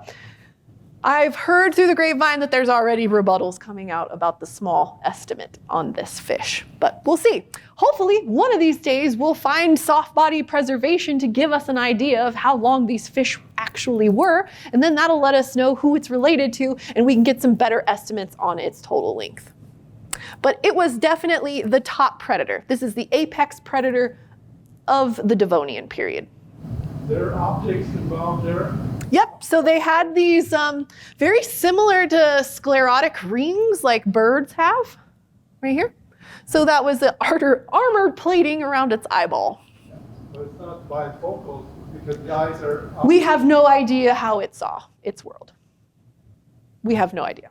I've heard through the grapevine that there's already rebuttals coming out about the small estimate on this fish, but we'll see. Hopefully, one of these days we'll find soft body preservation to give us an idea of how long these fish actually were, and then that'll let us know who it's related to, and we can get some better estimates on its total length. But it was definitely the top predator. This is the apex predator of the Devonian period. There are optics involved there. Yep, so they had these very similar to sclerotic rings like birds have, right here. So that was the armored plating around its eyeball. But it's not bifocal because the eyes are... We have no idea how it saw its world. We have no idea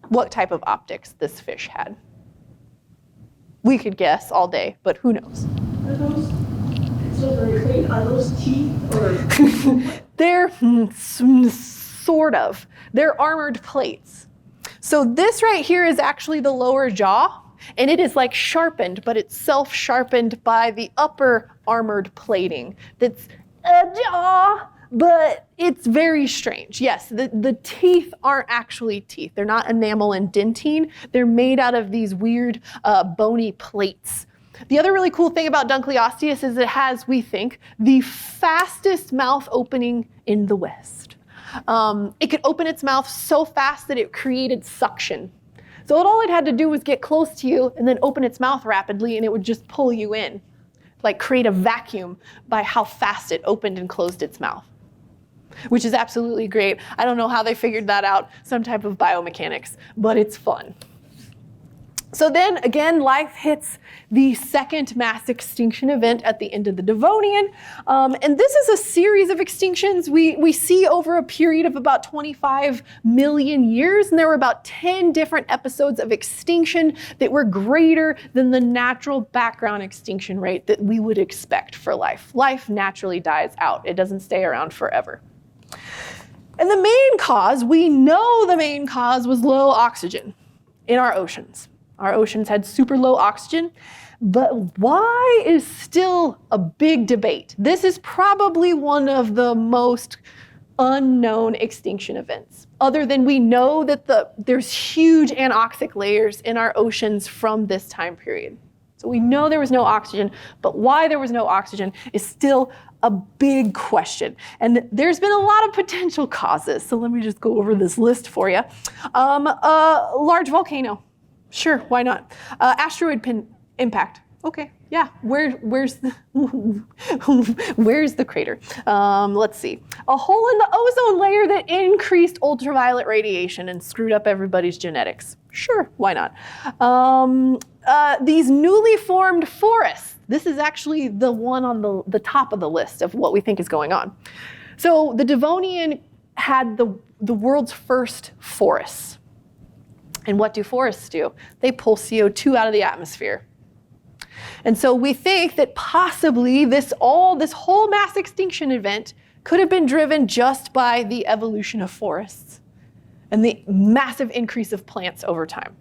what type of optics this fish had. We could guess all day, but who knows? Are those, so very clean, are those teeth or? They're sort of. They're armored plates. So this right here is actually the lower jaw, and it is like sharpened, but it's self-sharpened by the upper armored plating. That's a jaw, but it's very strange. Yes, the teeth aren't actually teeth. They're not enamel and dentine. They're made out of these weird bony plates. The other really cool thing about Dunkleosteus is it has, we think, the fastest mouth opening in the West. It could open its mouth so fast that it created suction. So all it had to do was get close to you and then open its mouth rapidly, and it would just pull you in, like create a vacuum by how fast it opened and closed its mouth, which is absolutely great. I don't know how they figured that out, some type of biomechanics, but it's fun. So then again, life hits the second mass extinction event at the end of the Devonian. And this is a series of extinctions we see over a period of about 25 million years. And there were about 10 different episodes of extinction that were greater than the natural background extinction rate that we would expect for life. Life naturally dies out. It doesn't stay around forever. And the main cause, we know the main cause was low oxygen in our oceans. Our oceans had super low oxygen, but why is still a big debate. This is probably one of the most unknown extinction events, other than we know that there's huge anoxic layers in our oceans from this time period. So we know there was no oxygen, but why there was no oxygen is still a big question. And there's been a lot of potential causes. So let me just go over this list for you. Large volcano. Sure, why not? Asteroid impact. Okay, yeah. Where's the crater? Let's see. A hole in the ozone layer that increased ultraviolet radiation and screwed up everybody's genetics. Sure, why not? These newly formed forests. This is actually the one on the top of the list of what we think is going on. So the Devonian had the world's first forests. And what do forests do? They pull CO2 out of the atmosphere. And so we think that possibly this whole mass extinction event could have been driven just by the evolution of forests and the massive increase of plants over time.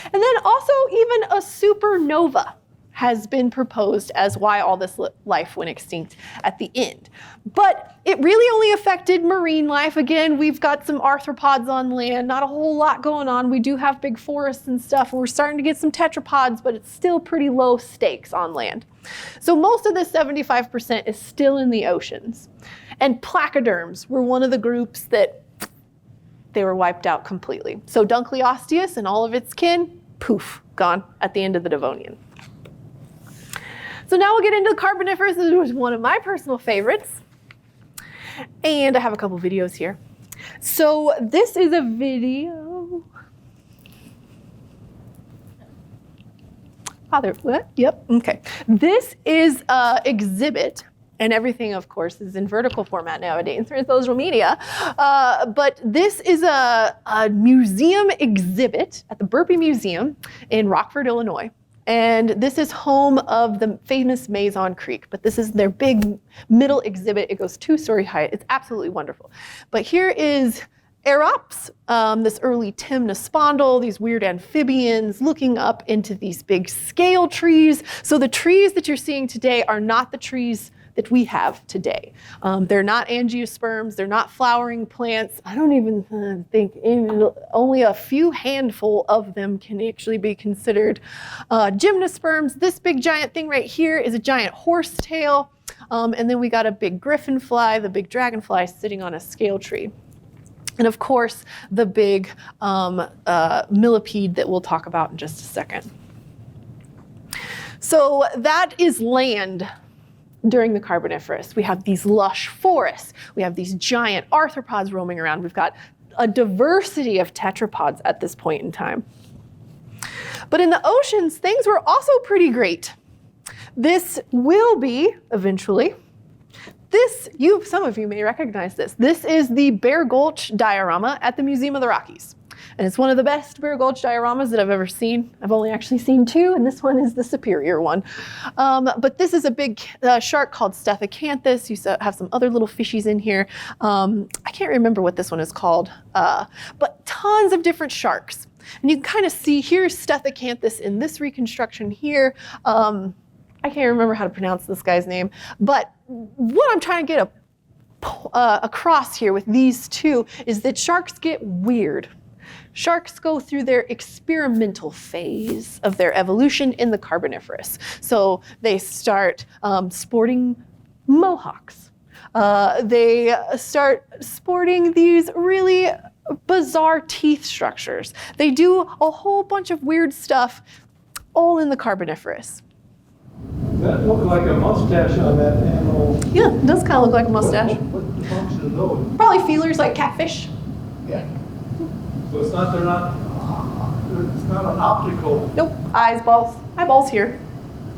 And then also even a supernova has been proposed as why all this life went extinct at the end. But it really only affected marine life. Again, we've got some arthropods on land, not a whole lot going on. We do have big forests and stuff, and we're starting to get some tetrapods, but it's still pretty low stakes on land. So most of this 75% is still in the oceans. And placoderms were one of the groups that they were wiped out completely. So Dunkleosteus and all of its kin, poof, gone at the end of the Devonian. So now we'll get into the Carboniferous. This was one of my personal favorites. And I have a couple videos here. So this is a video. Father, what? Yep, okay. This is an exhibit, and everything, of course, is in vertical format nowadays for social media. But this is a museum exhibit at the Burpee Museum in Rockford, Illinois. And this is home of the famous Maison Creek, but this is their big middle exhibit. It goes 2-story high. It's absolutely wonderful. But here is Aerops, this early Temnospondyle, these weird amphibians looking up into these big scale trees. So the trees that you're seeing today are not the trees that we have today. They're not angiosperms, they're not flowering plants. I don't even think only a few handful of them can actually be considered gymnosperms. This big giant thing right here is a giant horsetail. And then we got a big griffin fly, the big dragonfly sitting on a scale tree. And of course, the big millipede that we'll talk about in just a second. So that is land during the Carboniferous. We have these lush forests. We have these giant arthropods roaming around. We've got a diversity of tetrapods at this point in time. But in the oceans, things were also pretty great. This will be, eventually, some of you may recognize this. This is the Bear Gulch diorama at the Museum of the Rockies. And it's one of the best Bear Gulch dioramas that I've ever seen. I've only actually seen 2, and this one is the superior one. But this is a big shark called Stethocanthus. You have some other little fishies in here. I can't remember what this one is called, but tons of different sharks. And you can kind of see here's Stethocanthus in this reconstruction here. I can't remember how to pronounce this guy's name, but what I'm trying to get across here with these two is that sharks get weird. Sharks go through their experimental phase of their evolution in the Carboniferous. So they start sporting mohawks. They start sporting these really bizarre teeth structures. They do a whole bunch of weird stuff all in the Carboniferous. That looked like a mustache on that animal. Yeah, it does kind of look like a mustache. What's the function of those? Probably feelers like catfish. Yeah. So it's not an optical. Nope, eyeballs here.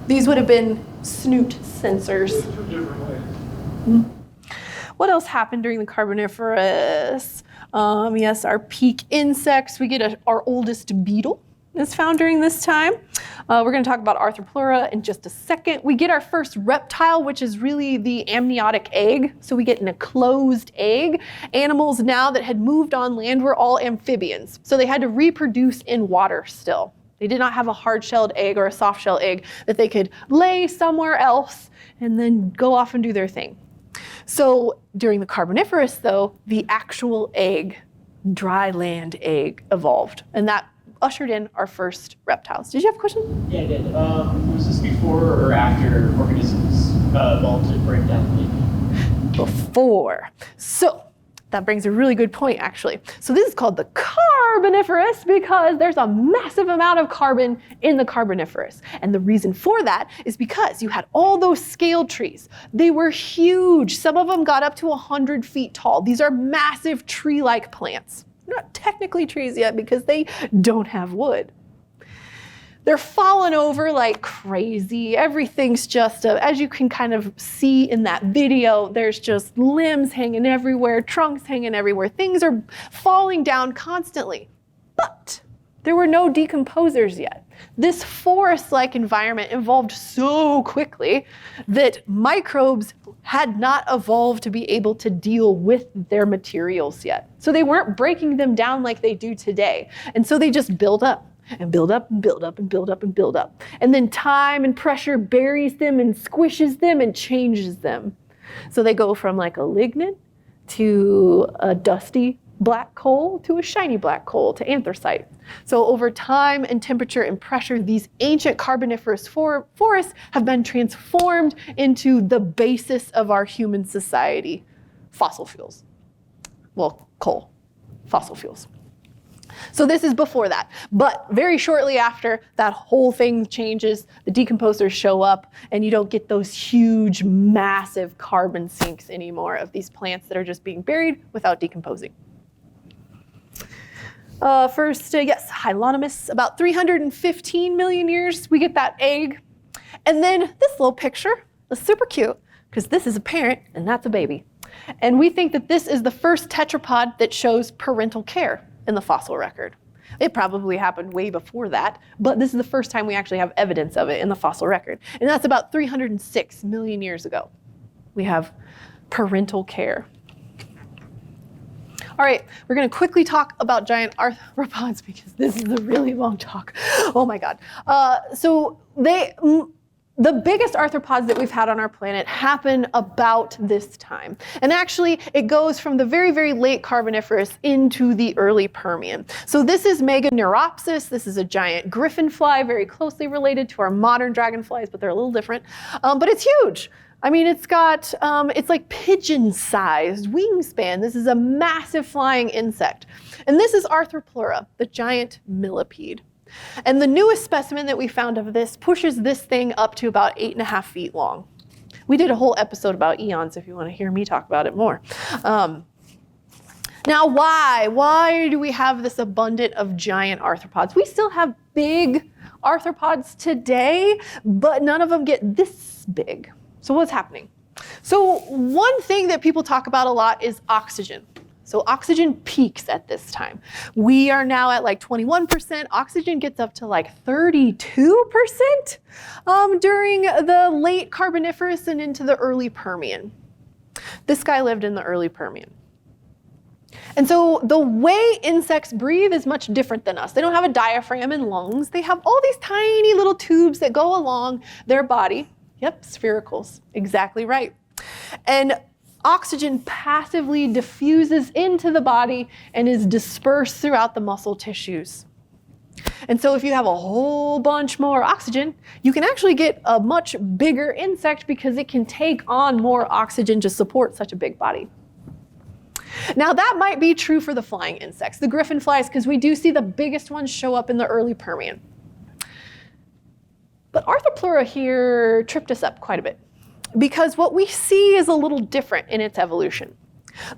These would have been snoot sensors. There's 2 different ways. What else happened during the Carboniferous? Yes, our peak insects. We get our oldest beetle is found during this time. We're going to talk about Arthropleura in just a second. We get our first reptile, which is really the amniotic egg. So we get an enclosed egg. Animals now that had moved on land were all amphibians. So they had to reproduce in water still. They did not have a hard-shelled egg or a soft-shell egg that they could lay somewhere else and then go off and do their thing. So during the Carboniferous, though, the actual egg, dry land egg, evolved. And that ushered in our first reptiles. Did you have a question? Yeah, I did. Was this before or after organisms evolved to break down the Before. So that brings a really good point, actually. So this is called the Carboniferous because there's a massive amount of carbon in the Carboniferous. And the reason for that is because you had all those scale trees. They were huge. Some of them got up to 100 feet tall. These are massive tree-like plants. They're not technically trees yet because they don't have wood. They're falling over like crazy. Everything's just, as you can kind of see in that video, there's just limbs hanging everywhere, trunks hanging everywhere. Things are falling down constantly. But there were no decomposers yet. This forest-like environment evolved so quickly that microbes had not evolved to be able to deal with their materials yet. So they weren't breaking them down like they do today. And so they just build up and build up and build up and build up and build up. And then time and pressure buries them and squishes them and changes them. So they go from like a lignin to a dusty black coal to a shiny black coal to anthracite. So over time and temperature and pressure, these ancient Carboniferous forests have been transformed into the basis of our human society, fossil fuels. Well, coal. fossil fuels. So this is before that, but very shortly after, that whole thing changes, the decomposers show up, and you don't get those huge, massive carbon sinks anymore of these plants that are just being buried without decomposing. First, yes, Hylonomus, about 315 million years, we get that egg. And then this little picture is super cute, because this is a parent and that's a baby. And we think that this is the first tetrapod that shows parental care in the fossil record. It probably happened way before that, but this is the first time we actually have evidence of it in the fossil record. And that's about 306 million years ago. We have parental care. All right, we're going to quickly talk about giant arthropods because this is a really long talk. Oh my God. The biggest arthropods that we've had on our planet happen about this time. And actually, it goes from the very, very late Carboniferous into the early Permian. So this is Meganeuropsis. This is a giant griffin fly, very closely related to our modern dragonflies, but they're a little different. But it's huge. I mean, it's got, it's like pigeon-sized wingspan. This is a massive flying insect. And this is Arthropleura, the giant millipede. And the newest specimen that we found of this pushes this thing up to about 8.5 feet long. We did a whole episode about eons if you want to hear me talk about it more. Now, why? Why do we have this abundance of giant arthropods? We still have big arthropods today, but none of them get this big. So what's happening? So one thing that people talk about a lot is oxygen. So oxygen peaks at this time. We are now at like 21%. Oxygen gets up to like 32% during the late Carboniferous and into the early Permian. This guy lived in the early Permian. And so the way insects breathe is much different than us. They don't have a diaphragm and lungs. They have all these tiny little tubes that go along their body. Yep, sphericals, exactly right. And oxygen passively diffuses into the body and is dispersed throughout the muscle tissues. And so if you have a whole bunch more oxygen, you can actually get a much bigger insect because it can take on more oxygen to support such a big body. Now that might be true for the flying insects, the griffin flies, because we do see the biggest ones show up in the early Permian. But Arthropleura here tripped us up quite a bit, because what we see is a little different in its evolution.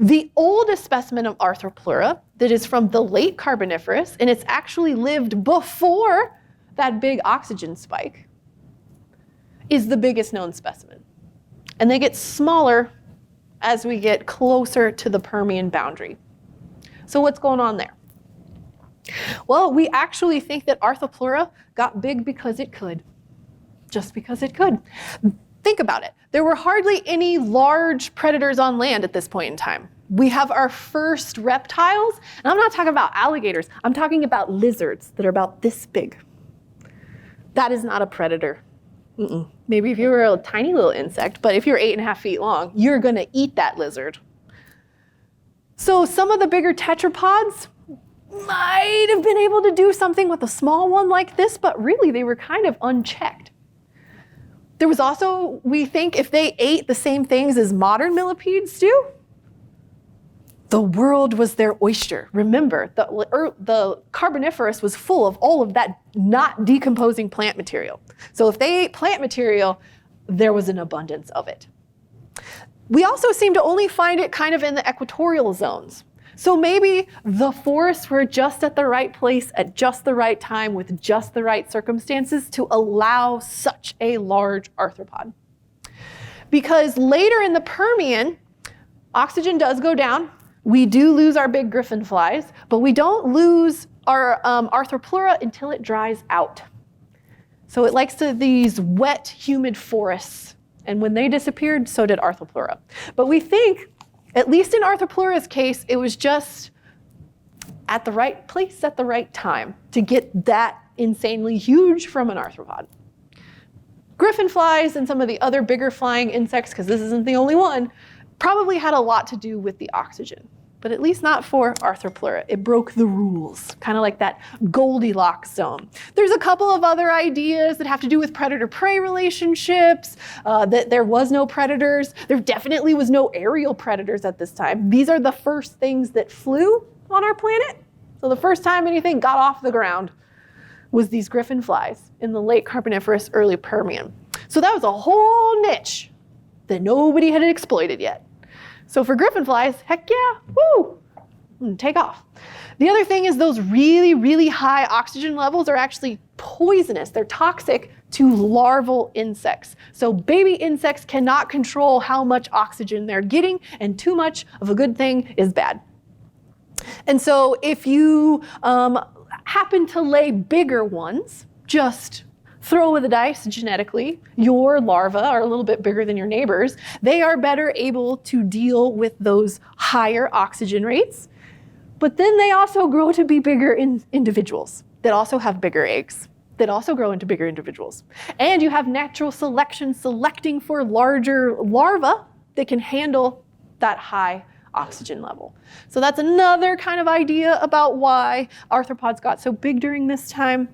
The oldest specimen of Arthropleura that is from the late Carboniferous, and it's actually lived before that big oxygen spike, is the biggest known specimen. And they get smaller as we get closer to the Permian boundary. So what's going on there? Well, we actually think that Arthropleura got big because it could, just because it could. Think about it. There were hardly any large predators on land at this point in time. We have our first reptiles, and I'm not talking about alligators. I'm talking about lizards that are about this big. That is not a predator. Maybe if you were a tiny little insect, but if you're 8.5 feet long, you're going to eat that lizard. So some of the bigger tetrapods might have been able to do something with a small one like this, but really they were kind of unchecked. There was also, we think, if they ate the same things as modern millipedes do, the world was their oyster. Remember, the Carboniferous was full of all of that not decomposing plant material. So if they ate plant material, there was an abundance of it. We also seem to only find it kind of in the equatorial zones. So maybe the forests were just at the right place at just the right time with just the right circumstances to allow such a large arthropod. Because later in the Permian, oxygen does go down. We do lose our big griffin flies, but we don't lose our Arthropleura until it dries out. So it likes these wet, humid forests. And when they disappeared, so did Arthropleura. But we think, at least in Arthropleura's case, it was just at the right place at the right time to get that insanely huge from an arthropod. Griffin flies and some of the other bigger flying insects, because this isn't the only one, probably had a lot to do with the oxygen. but at least not for Arthropleura. It broke the rules, kind of like that Goldilocks zone. There's a couple of other ideas that have to do with predator-prey relationships, that there was no predators. There definitely was no aerial predators at this time. These are the first things that flew on our planet. So the first time anything got off the ground was these griffin flies in the late Carboniferous, early Permian. So that was a whole niche that nobody had exploited yet. So for griffin flies, heck yeah, woo, take off. The other thing is those really, really high oxygen levels are actually poisonous. They're toxic to larval insects. So baby insects cannot control how much oxygen they're getting, and too much of a good thing is bad. And so if you happen to lay bigger ones, just throw with the dice genetically, your larvae are a little bit bigger than your neighbors. They are better able to deal with those higher oxygen rates. But then they also grow to be bigger individuals that also have bigger eggs, that also grow into bigger individuals. And you have natural selection selecting for larger larvae that can handle that high oxygen level. So that's another kind of idea about why arthropods got so big during this time.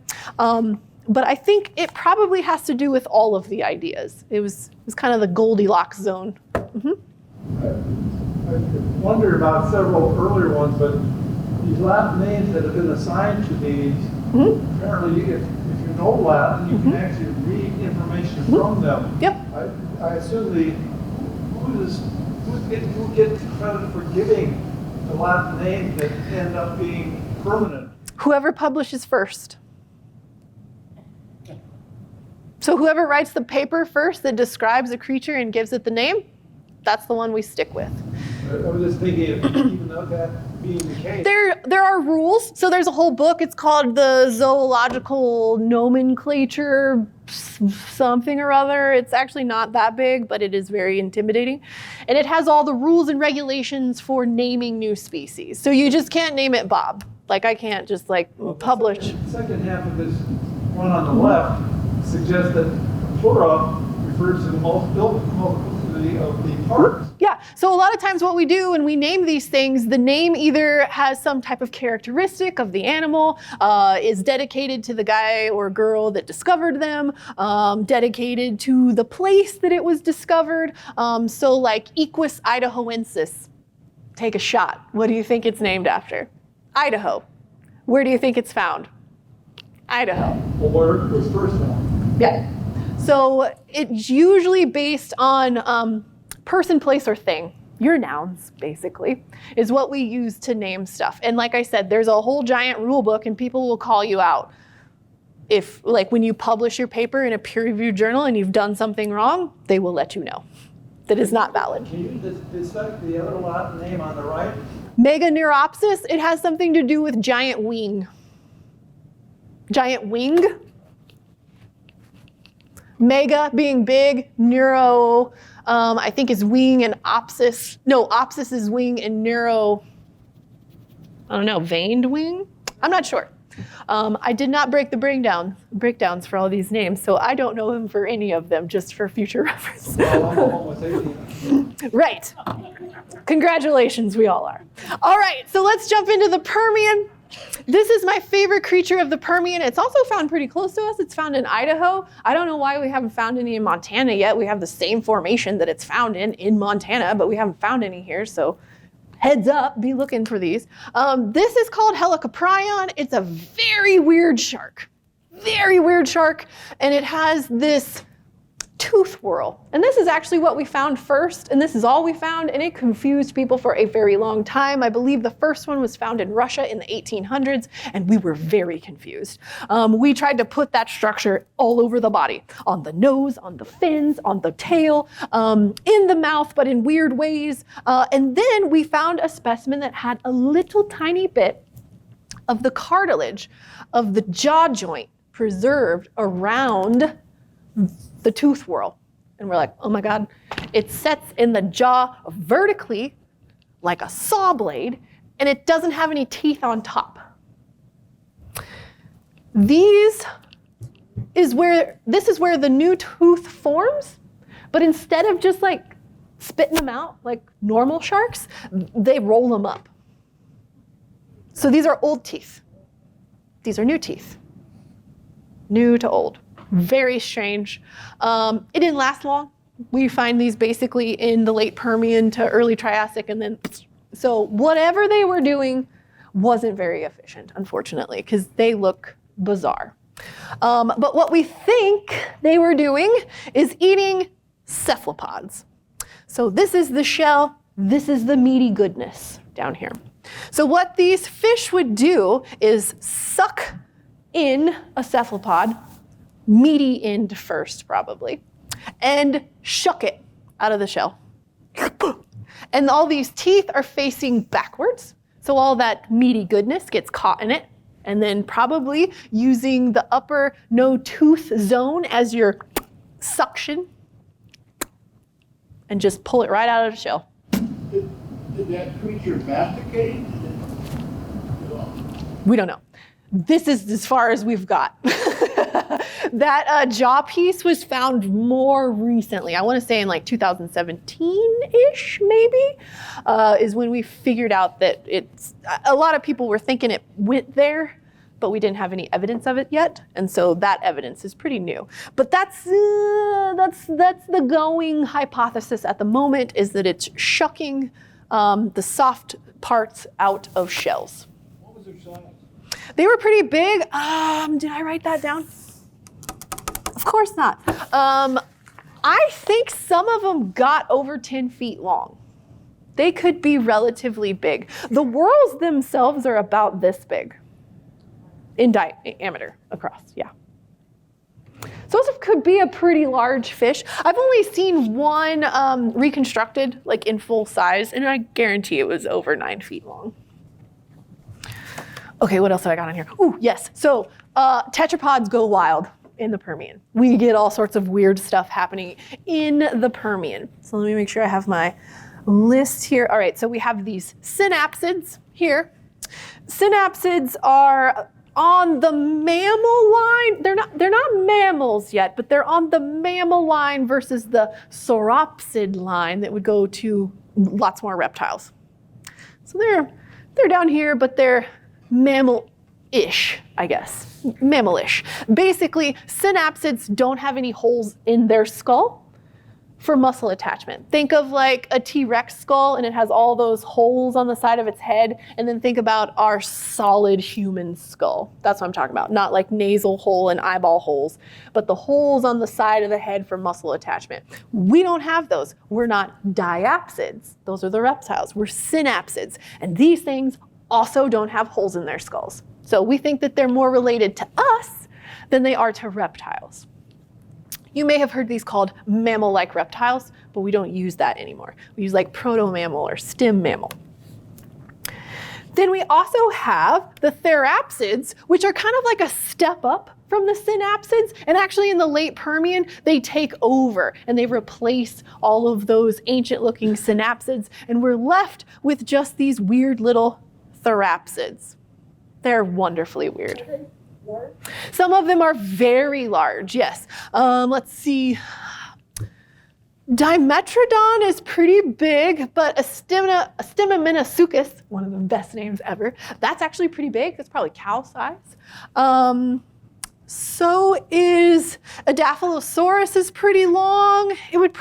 But I think it probably has to do with all of the ideas. It was kind of the Goldilocks zone. Mm-hmm. I wonder about several earlier ones, but these Latin names that have been assigned to these, apparently if you know Latin, you can actually read information from them. Yep. I assume who gets credit for giving the Latin names that end up being permanent? Whoever publishes first. So whoever writes the paper first that describes a creature and gives it the name, that's the one we stick with. I was just thinking, even though that being the case. There are rules. So there's a whole book. It's called the Zoological Nomenclature something or other. It's actually not that big, but it is very intimidating. And it has all the rules and regulations for naming new species. So you just can't name it Bob. Like I can't just publish. The second half of this one on the left suggests that flora refers to the multiplicity of the parts. Yeah, so a lot of times what we do when we name these things, the name either has some type of characteristic of the animal, is dedicated to the guy or girl that discovered them, dedicated to the place that it was discovered. So like Equus idahoensis, take a shot. What do you think it's named after? Idaho. Where do you think it's found? Idaho. Well, where was first found? Yeah. So it's usually based on person, place, or thing. Your nouns, basically, is what we use to name stuff. And like I said, there's a whole giant rule book and people will call you out. If, like when you publish your paper in a peer-reviewed journal and you've done something wrong, they will let you know that is not valid. Can you dissect the other Latin name on the right? Meganeuropsis, it has something to do with giant wing. Giant wing. Mega being big, neuro, I think is wing, and opsis. No, opsis is wing, and neuro, I don't know, veined wing? I'm not sure. I did not break the breakdowns for all these names, so I don't know them for any of them, just for future reference. Well, I'm almost 18. Right. Congratulations, we all are. All right, so let's jump into the Permian. This is my favorite creature of the Permian. It's also found pretty close to us. It's found in Idaho. I don't know why we haven't found any in Montana yet. We have the same formation that it's found in Montana, but we haven't found any here, so heads up, be looking for these. This is called Helicoprion. It's a very weird shark, and it has this tooth whorl. And this is actually what we found first, and this is all we found, and it confused people for a very long time. I believe the first one was found in Russia in the 1800s, and we were very confused. We tried to put that structure all over the body, on the nose, on the fins, on the tail, in the mouth, but in weird ways. And then we found a specimen that had a little tiny bit of the cartilage of the jaw joint preserved around the tooth whorl. And we're like, oh my God, it sets in the jaw vertically like a saw blade, and it doesn't have any teeth on top. This is where the new tooth forms, but instead of just like spitting them out like normal sharks, they roll them up. So these are old teeth. These are new teeth. New to old. Very strange. It didn't last long. We find these basically in the late Permian to early Triassic, and then, so whatever they were doing wasn't very efficient, unfortunately, because they look bizarre. But what we think they were doing is eating cephalopods. So this is the shell, this is the meaty goodness down here. So what these fish would do is suck in a cephalopod, meaty end first probably, and shuck it out of the shell. And all these teeth are facing backwards, so all that meaty goodness gets caught in it, and then probably using the upper no tooth zone as your suction, and just pull it right out of the shell. Did that creature masticate? We don't know. This is as far as we've got. That jaw piece was found more recently. I want to say in like 2017-ish, maybe, is when we figured out that it's, a lot of people were thinking it went there, but we didn't have any evidence of it yet. And so that evidence is pretty new. But that's the going hypothesis at the moment, is that it's shucking the soft parts out of shells. What was their size? They were pretty big. Did I write that down? Of course not. I think some of them got over 10 feet long. They could be relatively big. The whorls themselves are about this big in diameter across, yeah. So this could be a pretty large fish. I've only seen one reconstructed, like in full size, and I guarantee it was over 9 feet long. Okay, what else have I got on here? Ooh, yes. So tetrapods go wild in the Permian. We get all sorts of weird stuff happening in the Permian. So let me make sure I have my list here. All right, so we have these synapsids here. Synapsids are on the mammal line. They're not mammals yet, but they're on the mammal line versus the sauropsid line that would go to lots more reptiles. So they're down here, but they're mammal-ish, I guess. Mammal-ish. Basically, synapsids don't have any holes in their skull for muscle attachment. Think of like a T-Rex skull, and it has all those holes on the side of its head, and then think about our solid human skull. That's what I'm talking about. Not like nasal hole and eyeball holes, but the holes on the side of the head for muscle attachment. We don't have those. We're not diapsids. Those are the reptiles. We're synapsids. And these things also don't have holes in their skulls. So we think that they're more related to us than they are to reptiles. You may have heard these called mammal-like reptiles, but we don't use that anymore. We use like proto-mammal or stem mammal. Then we also have the therapsids, which are kind of like a step up from the synapsids. And actually in the late Permian, they take over and they replace all of those ancient-looking synapsids. And we're left with just these weird little therapsids. They're wonderfully weird. Some of them are very large, yes. Let's see. Dimetrodon is pretty big, but Astenomenosuchus, one of the best names ever, that's actually pretty big. That's probably cow size. So is Adaphylosaurus is pretty long. It'd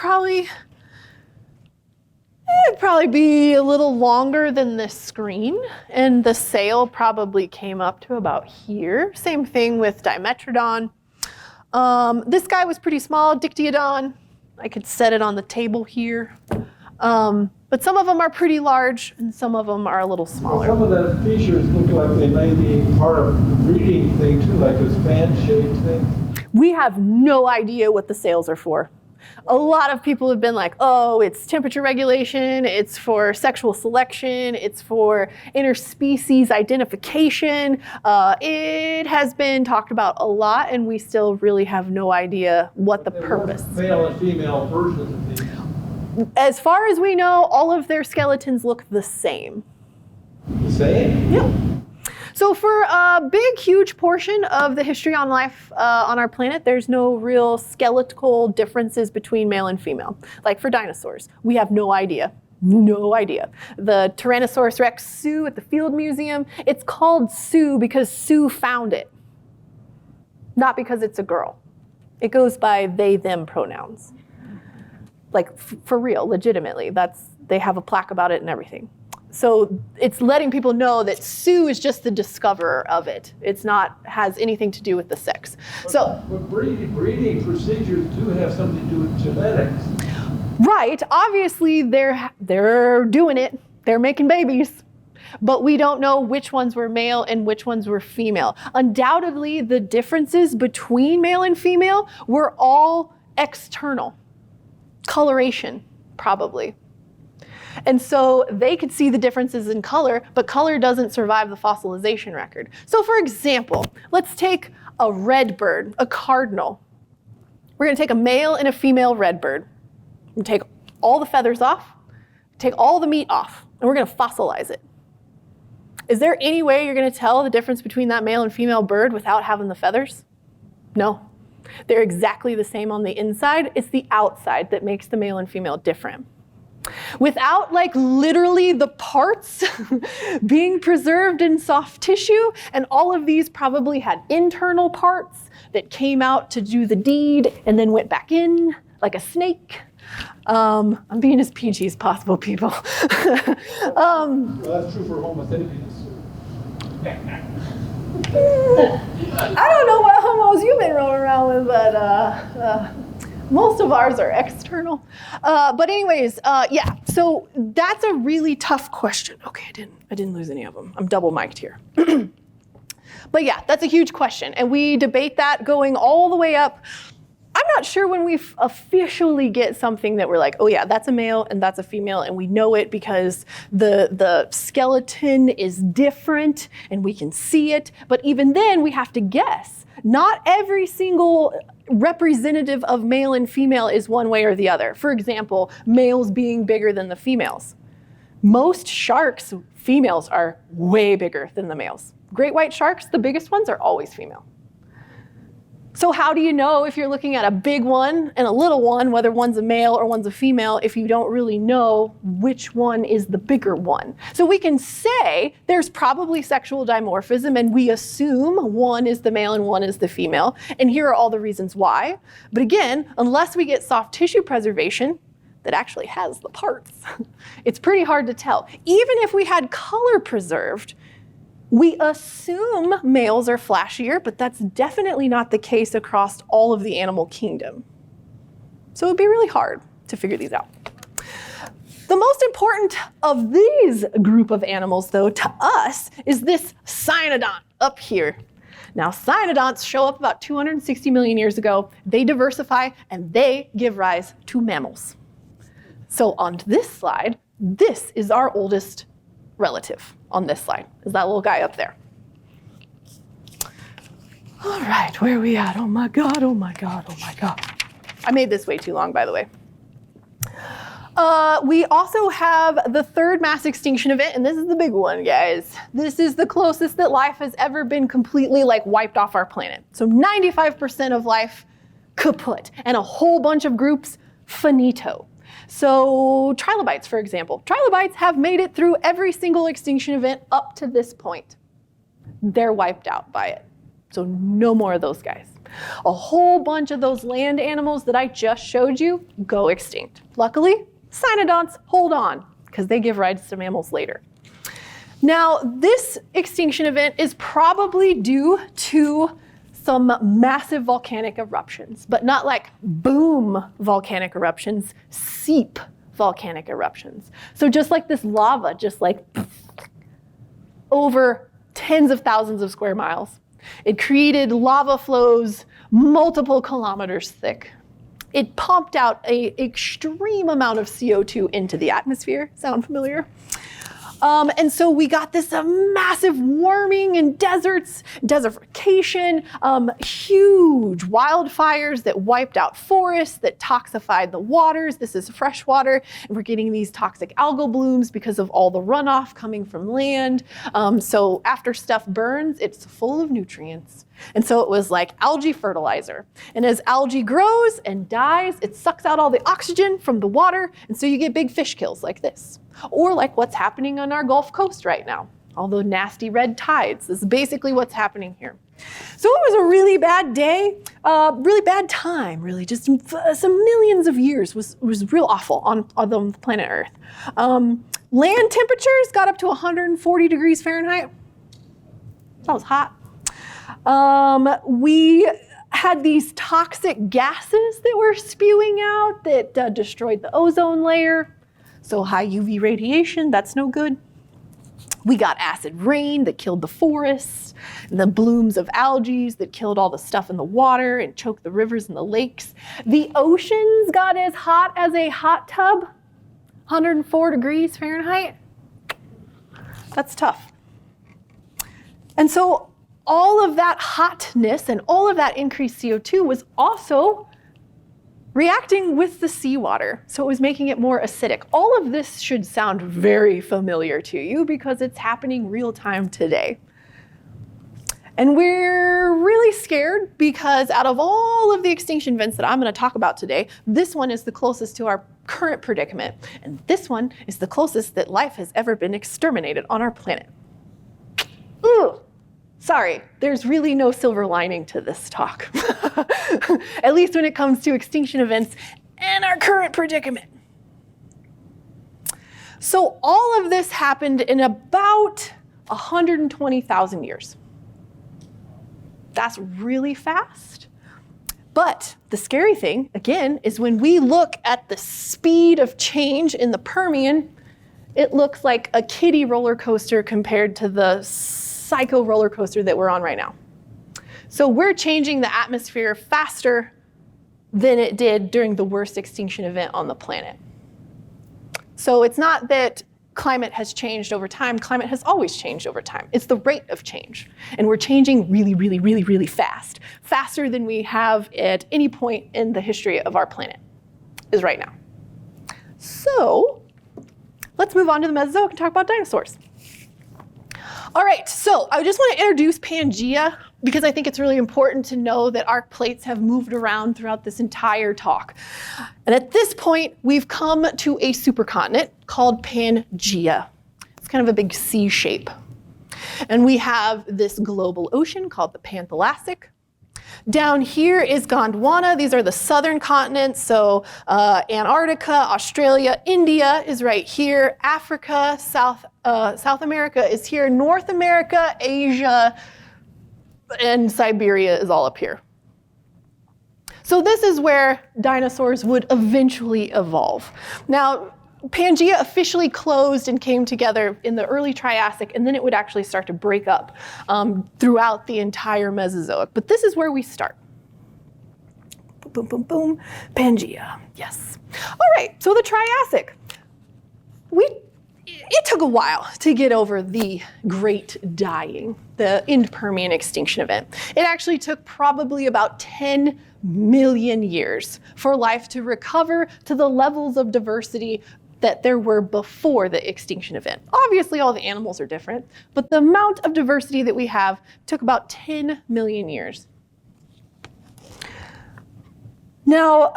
probably be a little longer than this screen, and the sail probably came up to about here. Same thing with Dimetrodon. This guy was pretty small, Dictyodon. I could set it on the table here. But some of them are pretty large, and some of them are a little smaller. Some of the features look like they may be part of the breeding thing too, like this fan-shaped thing. We have no idea what the sails are for. A lot of people have been like, oh, it's temperature regulation, it's for sexual selection, it's for interspecies identification. It has been talked about a lot, and we still really have no idea what the purpose. Male and female versions of these. As far as we know, all of their skeletons look the same. The same? Yeah. So for a big, huge portion of the history on life on our planet, there's no real skeletal differences between male and female. Like for dinosaurs, we have no idea. No idea. The Tyrannosaurus Rex Sue at the Field Museum, it's called Sue because Sue found it, not because it's a girl. It goes by they, them pronouns. Like for real, legitimately. They have a plaque about it and everything. So it's letting people know that Sue is just the discoverer of it. It's not has anything to do with the sex. But breeding procedures do have something to do with genetics. Right, obviously they're doing it. They're making babies. But we don't know which ones were male and which ones were female. Undoubtedly, the differences between male and female were all external. Coloration, probably. And so they could see the differences in color, but color doesn't survive the fossilization record. So for example, let's take a red bird, a cardinal. We're gonna take a male and a female red bird. We're gonna take all the feathers off, take all the meat off, and we're gonna fossilize it. Is there any way you're gonna tell the difference between that male and female bird without having the feathers? No. They're exactly the same on the inside. It's the outside that makes the male and female different. Without like literally the parts being preserved in soft tissue, and all of these probably had internal parts that came out to do the deed and then went back in like a snake. I'm being as PG as possible, people. Well, that's true for Homo sapiens. I don't know what homos you've been rolling around with, but most of ours are external. But anyways, yeah, so that's a really tough question. Okay, I didn't lose any of them. I'm double mic'd here. But yeah, that's a huge question. And we debate that going all the way up. I'm not sure when we officially get something that we're like, oh yeah, that's a male and that's a female, and we know it because the skeleton is different and we can see it. But even then, we have to guess. Not every single representative of male and female is one way or the other. For example, males being bigger than the females. Most sharks, females are way bigger than the males. Great white sharks, the biggest ones are always female. So how do you know if you're looking at a big one and a little one, whether one's a male or one's a female, if you don't really know which one is the bigger one? So we can say there's probably sexual dimorphism, and we assume one is the male and one is the female. And here are all the reasons why. But again, unless we get soft tissue preservation that actually has the parts, it's pretty hard to tell. Even if we had color preserved, we assume males are flashier, but that's definitely not the case across all of the animal kingdom. So it'd be really hard to figure these out. The most important of these group of animals, though, to us, is this cynodont up here. Now, cynodonts show up about 260 million years ago. They diversify, and they give rise to mammals. So on this slide, this is our oldest relative on this slide, is that little guy up there. All right, where are we at? Oh my God, oh my God, oh my God. I made this way too long, by the way. We also have the third mass extinction event, and this is the big one, guys. This is the closest that life has ever been completely wiped off our planet. So 95% of life kaput, and a whole bunch of groups finito. So trilobites, for example. Trilobites have made it through every single extinction event up to this point. They're wiped out by it. So no more of those guys. A whole bunch of those land animals that I just showed you go extinct. Luckily, cynodonts hold on because they give rise to mammals later. Now, this extinction event is probably due to some massive volcanic eruptions, but not like boom volcanic eruptions, seep volcanic eruptions. So just like this lava, just like over tens of thousands of square miles. It created lava flows multiple kilometers thick. It pumped out an extreme amount of CO2 into the atmosphere. Sound familiar? And so we got this massive warming and desertification, huge wildfires that wiped out forests, that toxified the waters. This is fresh water, and we're getting these toxic algal blooms because of all the runoff coming from land. So after stuff burns, it's full of nutrients. And so it was like algae fertilizer. And as algae grows and dies, it sucks out all the oxygen from the water, and so you get big fish kills like this. Or like what's happening on our Gulf Coast right now. All the nasty red tides. This is basically what's happening here. So it was a really bad day, really bad time, really. Just some millions of years was real awful on the planet Earth. Land temperatures got up to 140 degrees Fahrenheit. That was hot. We had these toxic gases that were spewing out that destroyed the ozone layer. So high UV radiation, that's no good. We got acid rain that killed the forests, and the blooms of algae that killed all the stuff in the water and choked the rivers and the lakes. The oceans got as hot as a hot tub, 104 degrees Fahrenheit. That's tough. And so all of that hotness and all of that increased CO2 was also reacting with the seawater, so it was making it more acidic. All of this should sound very familiar to you because it's happening real time today. And we're really scared because out of all of the extinction events that I'm going to talk about today, this one is the closest to our current predicament, and this one is the closest that life has ever been exterminated on our planet. Ugh. Sorry, there's really no silver lining to this talk, at least when it comes to extinction events and our current predicament. So all of this happened in about 120,000 years. That's really fast. But the scary thing, again, is when we look at the speed of change in the Permian, it looks like a kiddie roller coaster compared to the psycho roller coaster that we're on right now. So we're changing the atmosphere faster than it did during the worst extinction event on the planet. So it's not that climate has changed over time. Climate has always changed over time. It's the rate of change. And we're changing really, really, really, really fast. Faster than we have at any point in the history of our planet is right now. So let's move on to the Mesozoic and talk about dinosaurs. All right, so I just want to introduce Pangaea because I think it's really important to know that arc plates have moved around throughout this entire talk. And at this point, we've come to a supercontinent called Pangaea. It's kind of a big C shape. And we have this global ocean called the Panthalassic. Down here is Gondwana. These are the southern continents. So Antarctica, Australia, India is right here. Africa, South America is here. North America, Asia, and Siberia is all up here. So this is where dinosaurs would eventually evolve. Now, Pangaea officially closed and came together in the early Triassic, and then it would actually start to break up throughout the entire Mesozoic. But this is where we start. Boom, boom, boom, boom. Pangaea, yes. All right, so the Triassic. It took a while to get over the Great Dying, the end-Permian extinction event. It actually took probably about 10 million years for life to recover to the levels of diversity that there were before the extinction event. Obviously, all the animals are different, but the amount of diversity that we have took about 10 million years. Now,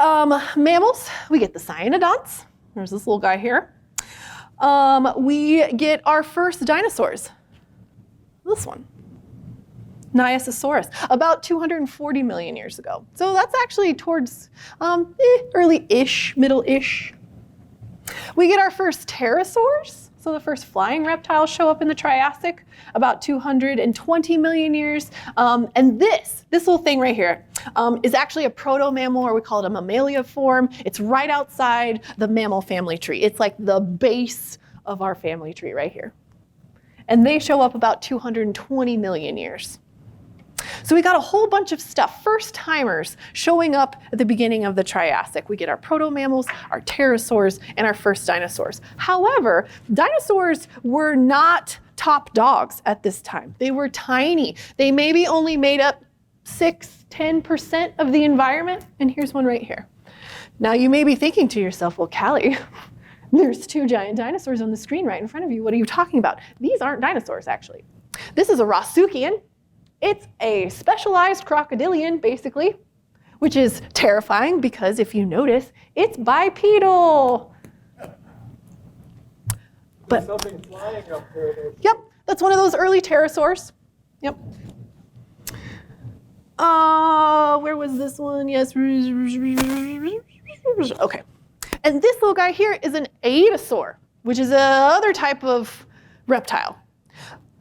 mammals, we get the cyanodonts. There's this little guy here. We get our first dinosaurs. This one, Nyasasaurus, about 240 million years ago. So that's actually towards early-ish, middle-ish. We get our first pterosaurs. So the first flying reptiles show up in the Triassic, about 220 million years. And this little thing right here is actually a proto-mammal, or we call it a mammaliaform. It's right outside the mammal family tree. It's like the base of our family tree right here. And they show up about 220 million years. So we got a whole bunch of stuff, first timers showing up at the beginning of the Triassic. We get our proto-mammals, our pterosaurs, and our first dinosaurs. However, dinosaurs were not top dogs at this time. They were tiny. They maybe only made up 6-10% of the environment. And here's one right here. Now you may be thinking to yourself, well, Callie, there's 2 giant dinosaurs on the screen right in front of you. What are you talking about? These aren't dinosaurs, actually. This is a Rossuchian. It's a specialized crocodilian, basically, which is terrifying because if you notice, it's bipedal. There's something flying up there. Yep, that's one of those early pterosaurs. Yep. Where was this one? Yes. Okay. And this little guy here is an Aedosaur, which is another type of reptile.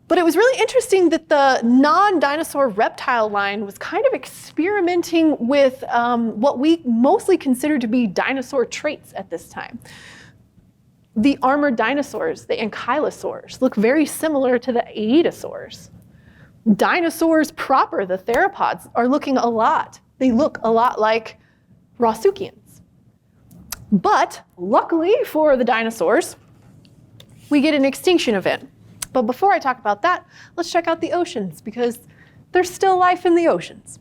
But it was really interesting that the non-dinosaur reptile line was kind of experimenting with what we mostly consider to be dinosaur traits at this time. The armored dinosaurs, the ankylosaurs, look very similar to the Aedosaurs. Dinosaurs proper, the theropods, are looking a lot. They look a lot like Rossuchians. But luckily for the dinosaurs, we get an extinction event. But before I talk about that, let's check out the oceans because there's still life in the oceans.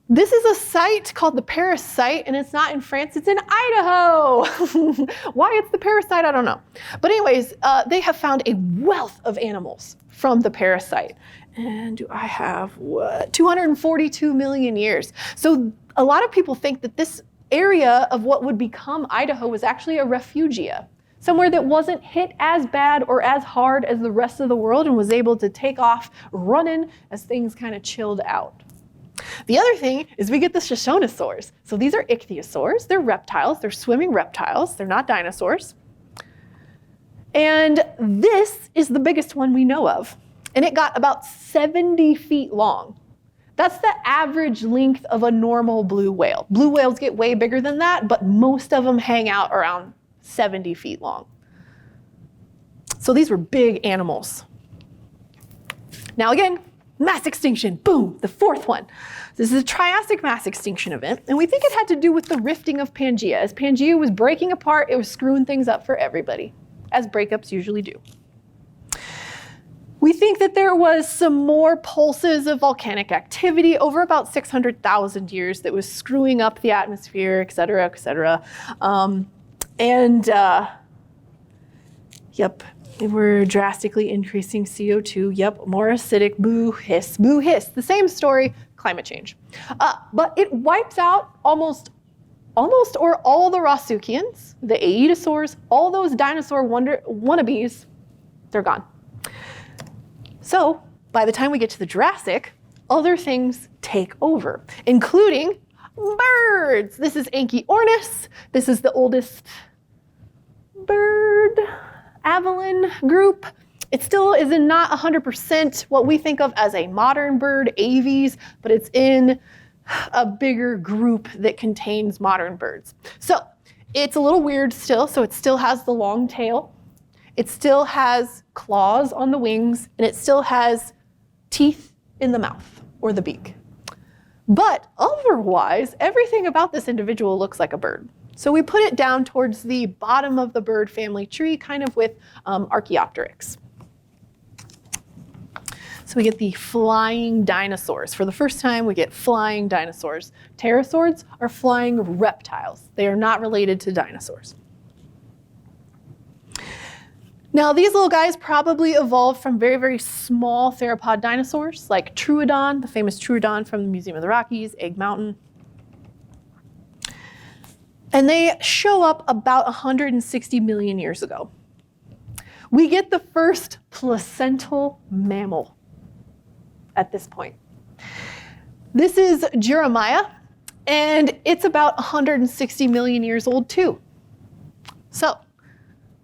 This is a site called the Paris site, and it's not in France, it's in Idaho. Why it's the Paris site, I don't know. But anyways, they have found a wealth of animals from the Paris site. And do I have what? 242 million years. So a lot of people think that this area of what would become Idaho was actually a refugia, somewhere that wasn't hit as bad or as hard as the rest of the world and was able to take off running as things kind of chilled out. The other thing is we get the Shoshonosaurs. So these are ichthyosaurs. They're reptiles. They're swimming reptiles. They're not dinosaurs. And this is the biggest one we know of. And it got about 70 feet long. That's the average length of a normal blue whale. Blue whales get way bigger than that, but most of them hang out around 70 feet long. So these were big animals. Now again, mass extinction, boom, the 4th one. This is a Triassic mass extinction event, and we think it had to do with the rifting of Pangaea. As Pangaea was breaking apart, it was screwing things up for everybody, as breakups usually do. We think that there was some more pulses of volcanic activity over about 600,000 years that was screwing up the atmosphere, et cetera, et cetera. Yep, we're drastically increasing CO2. Yep, more acidic, boo, hiss, the same story, climate change. But it wipes out almost or all the Rossuchians, the Aedosaurs, all those dinosaur wannabes, they're gone. So by the time we get to the Jurassic, other things take over, including birds. This is Anchiornis. This is the oldest bird avalon group. It still is not 100% what we think of as a modern bird, aves, but it's in a bigger group that contains modern birds. So it's a little weird still, so it still has the long tail. It still has claws on the wings, and it still has teeth in the mouth or the beak. But otherwise, everything about this individual looks like a bird. So we put it down towards the bottom of the bird family tree, kind of with Archaeopteryx. So we get the flying dinosaurs. For the first time, we get flying dinosaurs. Pterosaurs are flying reptiles. They are not related to dinosaurs. Now, these little guys probably evolved from very, very small theropod dinosaurs like Troodon, the famous Troodon from the Museum of the Rockies, Egg Mountain. And they show up about 160 million years ago. We get the first placental mammal at this point. This is Jeremiah, and it's about 160 million years old too. So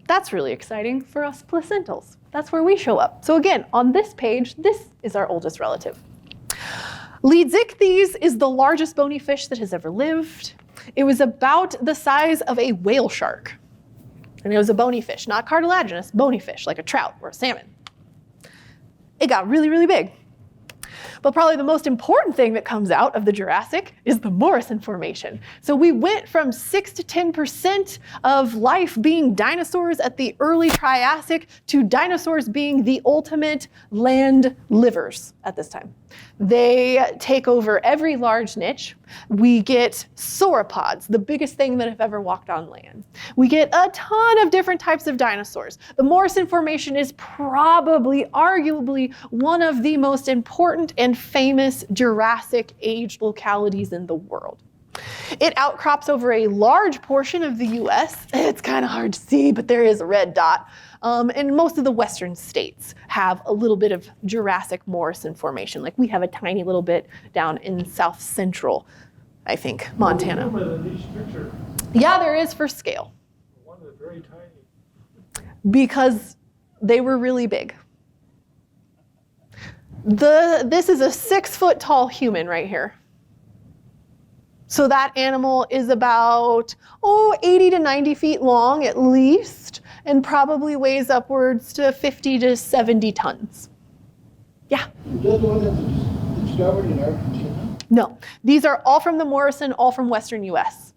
that's really exciting for us placentals. That's where we show up. So again, on this page, this is our oldest relative. Leedsichthys is the largest bony fish that has ever lived. It was about the size of a whale shark. And it was a bony fish, not cartilaginous, bony fish, like a trout or a salmon. It got really, really big. But probably the most important thing that comes out of the Jurassic is the Morrison Formation. So we went from 6 to 10% of life being dinosaurs at the early Triassic to dinosaurs being the ultimate land livers at this time. They take over every large niche. We get sauropods, the biggest thing that have ever walked on land. We get a ton of different types of dinosaurs. The Morrison Formation is probably, arguably, one of the most important and famous Jurassic Age localities in the world. It outcrops over a large portion of the US. It's kind of hard to see, but there is a red dot. And most of the western states have a little bit of Jurassic Morrison Formation. Like we have a tiny little bit down in south central, I think, Montana. There's a niche picture. Yeah, there is for scale. One that's very tiny. Because they were really big. This is a 6-foot tall human right here. So that animal is about, 80 to 90 feet long at least, and probably weighs upwards to 50 to 70 tons. Yeah. Is that the one that's discovered in Argentina? No, these are all from the Morrison, all from Western US.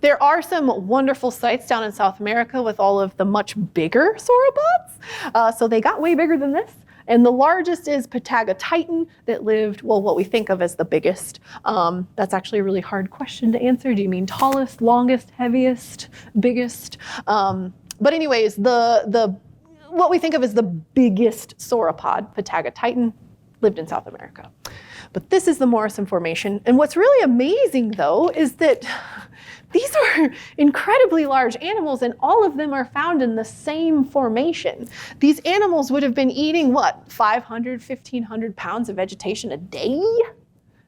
There are some wonderful sites down in South America with all of the much bigger sauropods. So they got way bigger than this. And the largest is Patagotitan that lived, well, what we think of as the biggest. That's actually a really hard question to answer. Do you mean tallest, longest, heaviest, biggest? But anyways, what we think of as the biggest sauropod, Patagotitan, lived in South America. But this is the Morrison Formation. And what's really amazing, though, is that these are incredibly large animals, and all of them are found in the same formation. These animals would have been eating, 500, 1,500 pounds of vegetation a day?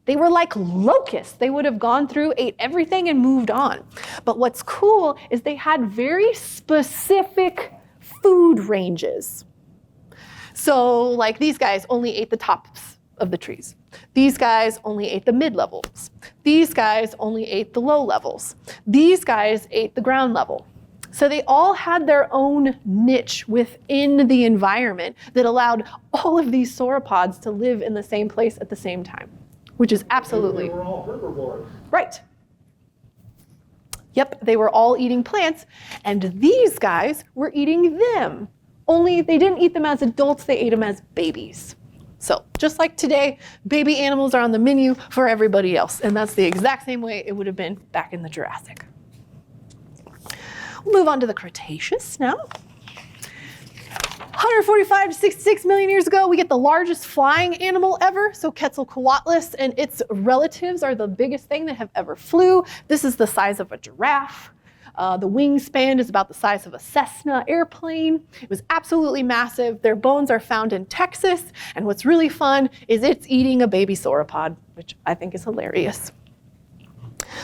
They were like locusts. They would have gone through, ate everything, and moved on. But what's cool is they had very specific food ranges. So, like, these guys only ate the tops of the trees. These guys only ate the mid-levels. These guys only ate the low levels. These guys ate the ground level. So they all had their own niche within the environment that allowed all of these sauropods to live in the same place at the same time, which is absolutely They were all herbivores. right. Yep, they were all eating plants, and these guys were eating them. Only they didn't eat them as adults, they ate them as babies. So just like today, baby animals are on the menu for everybody else, and that's the exact same way it would have been back in the Jurassic. We'll move on to the Cretaceous now. 145 to 66 million years ago, we get the largest flying animal ever. So Quetzalcoatlus and its relatives are the biggest thing that have ever flew. This is the size of a giraffe. The wingspan is about the size of a Cessna airplane. It was absolutely massive. Their bones are found in Texas. And what's really fun is it's eating a baby sauropod, which I think is hilarious.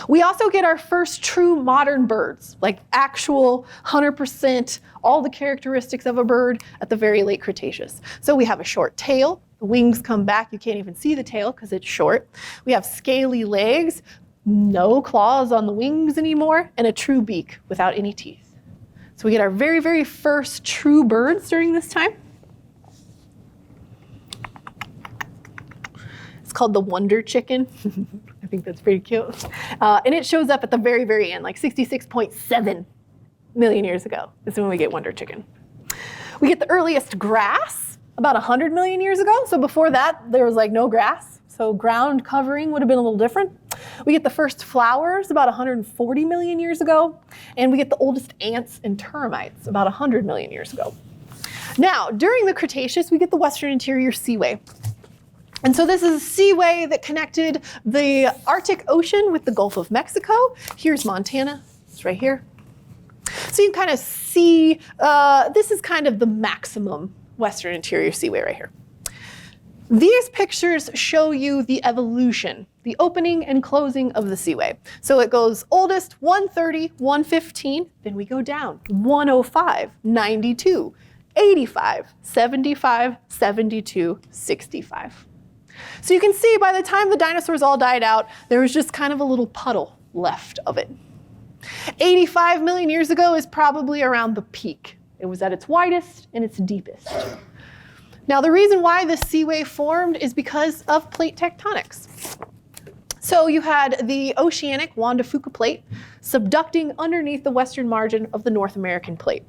We also get our first true modern birds, like actual 100%, all the characteristics of a bird at the very late Cretaceous. So we have a short tail. The wings come back. You can't even see the tail because it's short. We have scaly legs, no claws on the wings anymore, and a true beak without any teeth. So we get our very, very first true birds during this time. It's called the Wonder Chicken. I think that's pretty cute. And it shows up at the very, very end, like 66.7 million years ago. This is when we get Wonder Chicken. We get the earliest grass about 100 million years ago. So before that, there was like no grass. So ground covering would have been a little different. We get the first flowers about 140 million years ago. And we get the oldest ants and termites about 100 million years ago. Now, during the Cretaceous, we get the Western Interior Seaway. And so this is a seaway that connected the Arctic Ocean with the Gulf of Mexico. Here's Montana, it's right here. So you can kind of see, this is kind of the maximum Western Interior Seaway right here. These pictures show you the evolution, the opening and closing of the seaway. So it goes oldest, 130, 115, then we go down, 105, 92, 85, 75, 72, 65. So you can see by the time the dinosaurs all died out, there was just kind of a little puddle left of it. 85 million years ago is probably around the peak. It was at its widest and its deepest. Now, the reason why this seaway formed is because of plate tectonics. So you had the oceanic Juan de Fuca plate subducting underneath the western margin of the North American plate.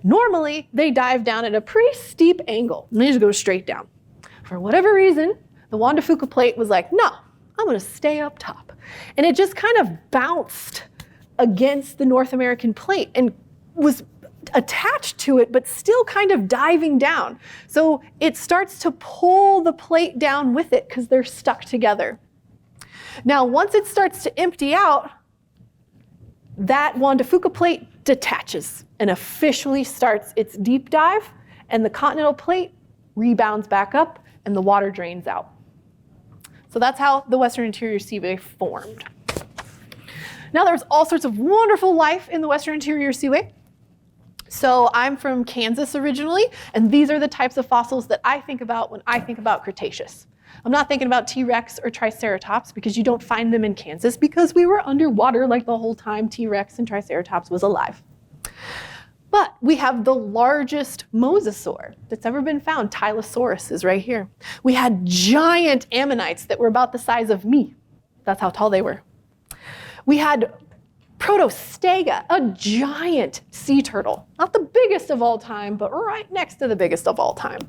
Normally, they dive down at a pretty steep angle, and they just go straight down. For whatever reason, the Juan de Fuca plate was like, no, I'm gonna stay up top. And it just kind of bounced against the North American plate and was attached to it, but still kind of diving down. So it starts to pull the plate down with it because they're stuck together. Now, once it starts to empty out, that Juan de Fuca plate detaches and officially starts its deep dive, and the continental plate rebounds back up and the water drains out. So that's how the Western Interior Seaway formed. Now, there's all sorts of wonderful life in the Western Interior Seaway. So I'm from Kansas originally, and these are the types of fossils that I think about when I think about Cretaceous. I'm not thinking about T-Rex or Triceratops because you don't find them in Kansas because we were underwater like the whole time T-Rex and Triceratops was alive. But we have the largest mosasaur that's ever been found. Tylosaurus is right here. We had giant ammonites that were about the size of me. That's how tall they were. We had Protostega, a giant sea turtle. Not the biggest of all time, but right next to the biggest of all time.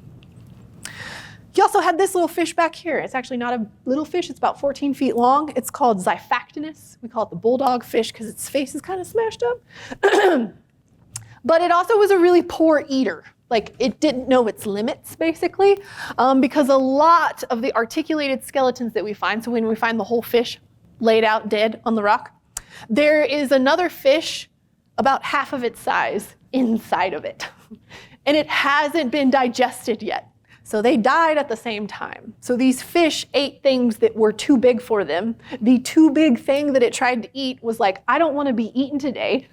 You also had this little fish back here. It's actually not a little fish, it's about 14 feet long. It's called Xiphactinus. We call it the bulldog fish because its face is kind of smashed up. But it also was a really poor eater. Like, it didn't know its limits, basically, because a lot of the articulated skeletons that we find, so when we find the whole fish laid out dead on the rock, there is another fish about half of its size inside of it. And it hasn't been digested yet. So they died at the same time. So these fish ate things that were too big for them. The too big thing that it tried to eat was like, I don't want to be eaten today.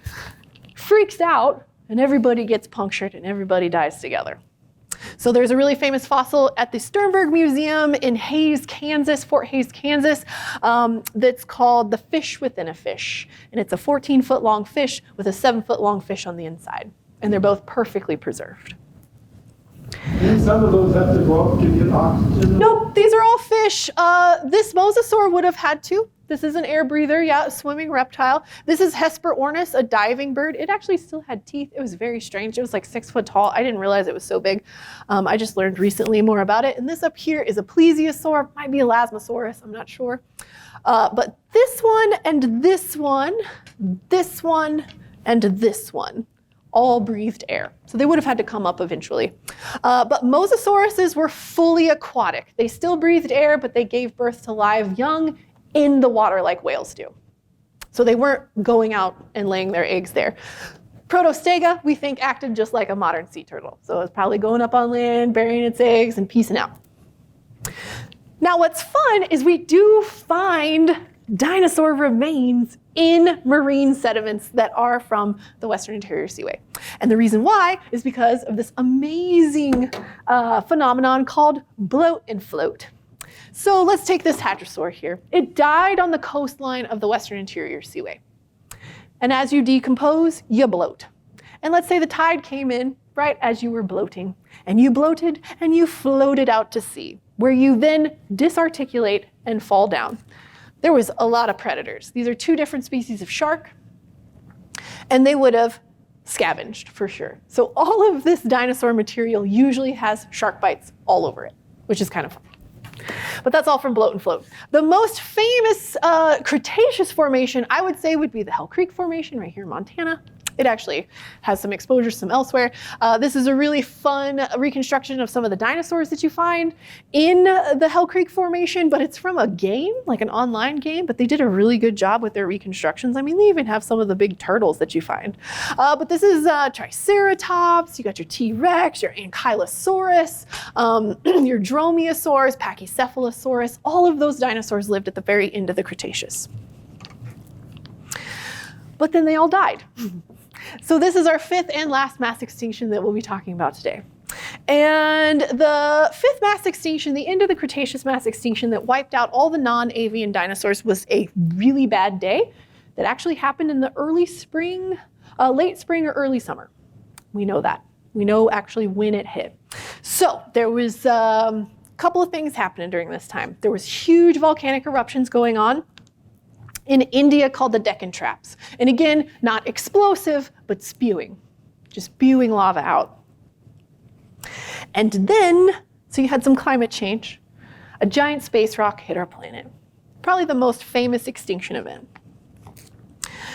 Freaks out, and everybody gets punctured and everybody dies together. So there's a really famous fossil at the Sternberg Museum in Hays, Kansas, Fort Hays, Kansas, that's called the fish within a fish. And it's a 14-foot long fish with a 7-foot long fish on the inside. And they're both perfectly preserved. Didn't some of those have to go up to get oxygen? Nope, these are all fish. This mosasaur would have had to. This is an air breather, yeah, a swimming reptile. This is Hesperornis, a diving bird. It actually still had teeth. It was very strange. It was like 6 foot tall. I didn't realize it was so big. I just learned recently more about it. And this up here is a plesiosaur, might be Elasmosaurus, I'm not sure. But this one, and this one, this one, and this one all breathed air. So they would have had to come up eventually. But mosasauruses were fully aquatic. They still breathed air, but they gave birth to live young in the water like whales do. So they weren't going out and laying their eggs there. Protostega, we think, acted just like a modern sea turtle. So it's probably going up on land, burying its eggs, and peacing out. Now what's fun is we do find dinosaur remains in marine sediments that are from the Western Interior Seaway. And the reason why is because of this amazing phenomenon called bloat and float. So let's take this hadrosaur here. It died on the coastline of the Western Interior Seaway. And as you decompose, you bloat. And let's say the tide came in right as you were bloating, and you bloated and you floated out to sea, where you then disarticulate and fall down. There was a lot of predators. These are 2 different species of shark, and they would have scavenged for sure. So all of this dinosaur material usually has shark bites all over it, which is kind of fun. But that's all from bloat and float. The most famous Cretaceous formation, I would say, would be the Hell Creek Formation right here in Montana. It actually has some exposure some elsewhere. This is a really fun reconstruction of some of the dinosaurs that you find in the Hell Creek Formation, but it's from a game, like an online game, but they did a really good job with their reconstructions. I mean, they even have some of the big turtles that you find. But this is Triceratops, you got your T-Rex, your Ankylosaurus, your Dromaeosaurs, Pachycephalosaurus. All of those dinosaurs lived at the very end of the Cretaceous. But then they all died. So this is our 5th and last mass extinction that we'll be talking about today. And the 5th mass extinction, the end of the Cretaceous mass extinction that wiped out all the non-avian dinosaurs, was a really bad day that actually happened in the early spring, late spring or early summer. We know that. We know actually when it hit. So there was a couple of things happening during this time. There was huge volcanic eruptions going on in India called the Deccan Traps. And again, not explosive, but spewing, just spewing lava out. And then, so you had some climate change. A giant space rock hit our planet. Probably the most famous extinction event.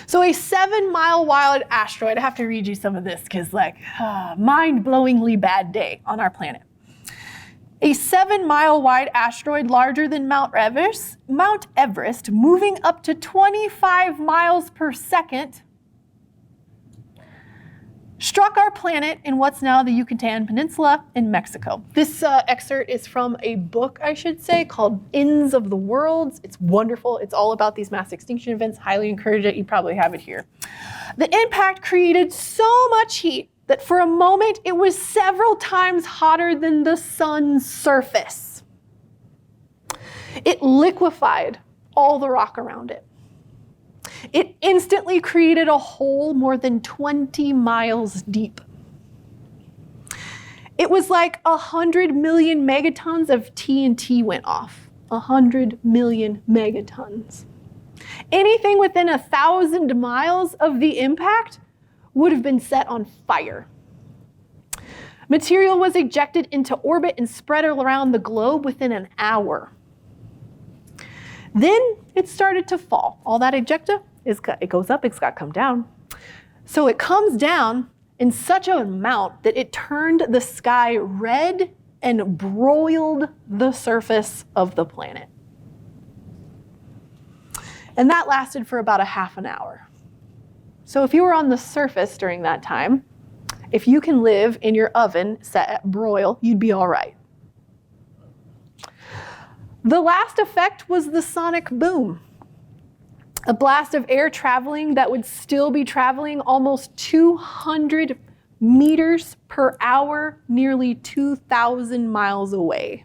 So a 7-mile wide asteroid, I have to read you some of this because mind-blowingly bad day on our planet. A 7-mile wide asteroid larger than Mount Everest, moving up to 25 miles per second, struck our planet in what's now the Yucatan Peninsula in Mexico. This excerpt is from a book, I should say, called Ends of the Worlds. It's wonderful. It's all about these mass extinction events. Highly encourage it. You probably have it here. The impact created so much heat that for a moment it was several times hotter than the sun's surface. It liquefied all the rock around it. It instantly created a hole more than 20 miles deep. It was like 100 million megatons of TNT went off. 100 million megatons. Anything within 1,000 miles of the impact would have been set on fire. Material was ejected into orbit and spread around the globe within an hour. Then it started to fall. All that ejecta, it goes up, it's got to come down. So it comes down in such an amount that it turned the sky red and broiled the surface of the planet. And that lasted for about a half an hour. So if you were on the surface during that time, if you can live in your oven set at broil, you'd be all right. The last effect was the sonic boom. A blast of air traveling that would still be traveling almost 200 meters per hour, nearly 2,000 miles away.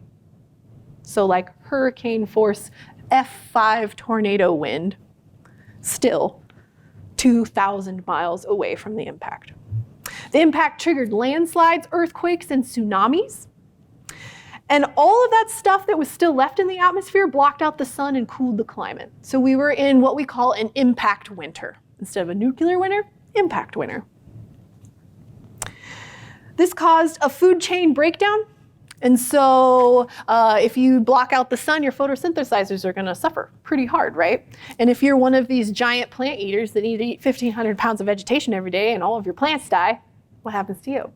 So like hurricane force F5 tornado wind, still 2,000 miles away from the impact. The impact triggered landslides, earthquakes, and tsunamis. And all of that stuff that was still left in the atmosphere blocked out the sun and cooled the climate. So we were in what we call an impact winter. Instead of a nuclear winter, impact winter. This caused a food chain breakdown. And so if you block out the sun, your photosynthesizers are going to suffer pretty hard, right? And if you're one of these giant plant eaters that need to eat 1,500 pounds of vegetation every day and all of your plants die, what happens to you?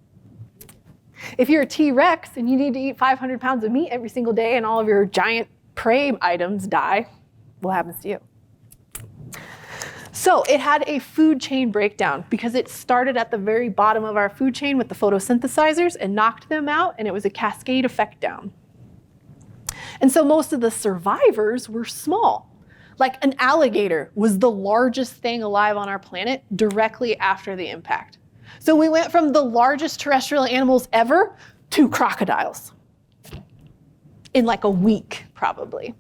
If you're a T-Rex and you need to eat 500 pounds of meat every single day and all of your giant prey items die, what happens to you? So it had a food chain breakdown because it started at the very bottom of our food chain with the photosynthesizers and knocked them out, and it was a cascade effect down. And so most of the survivors were small. Like an alligator was the largest thing alive on our planet directly after the impact. So we went from the largest terrestrial animals ever to crocodiles in like a week, probably.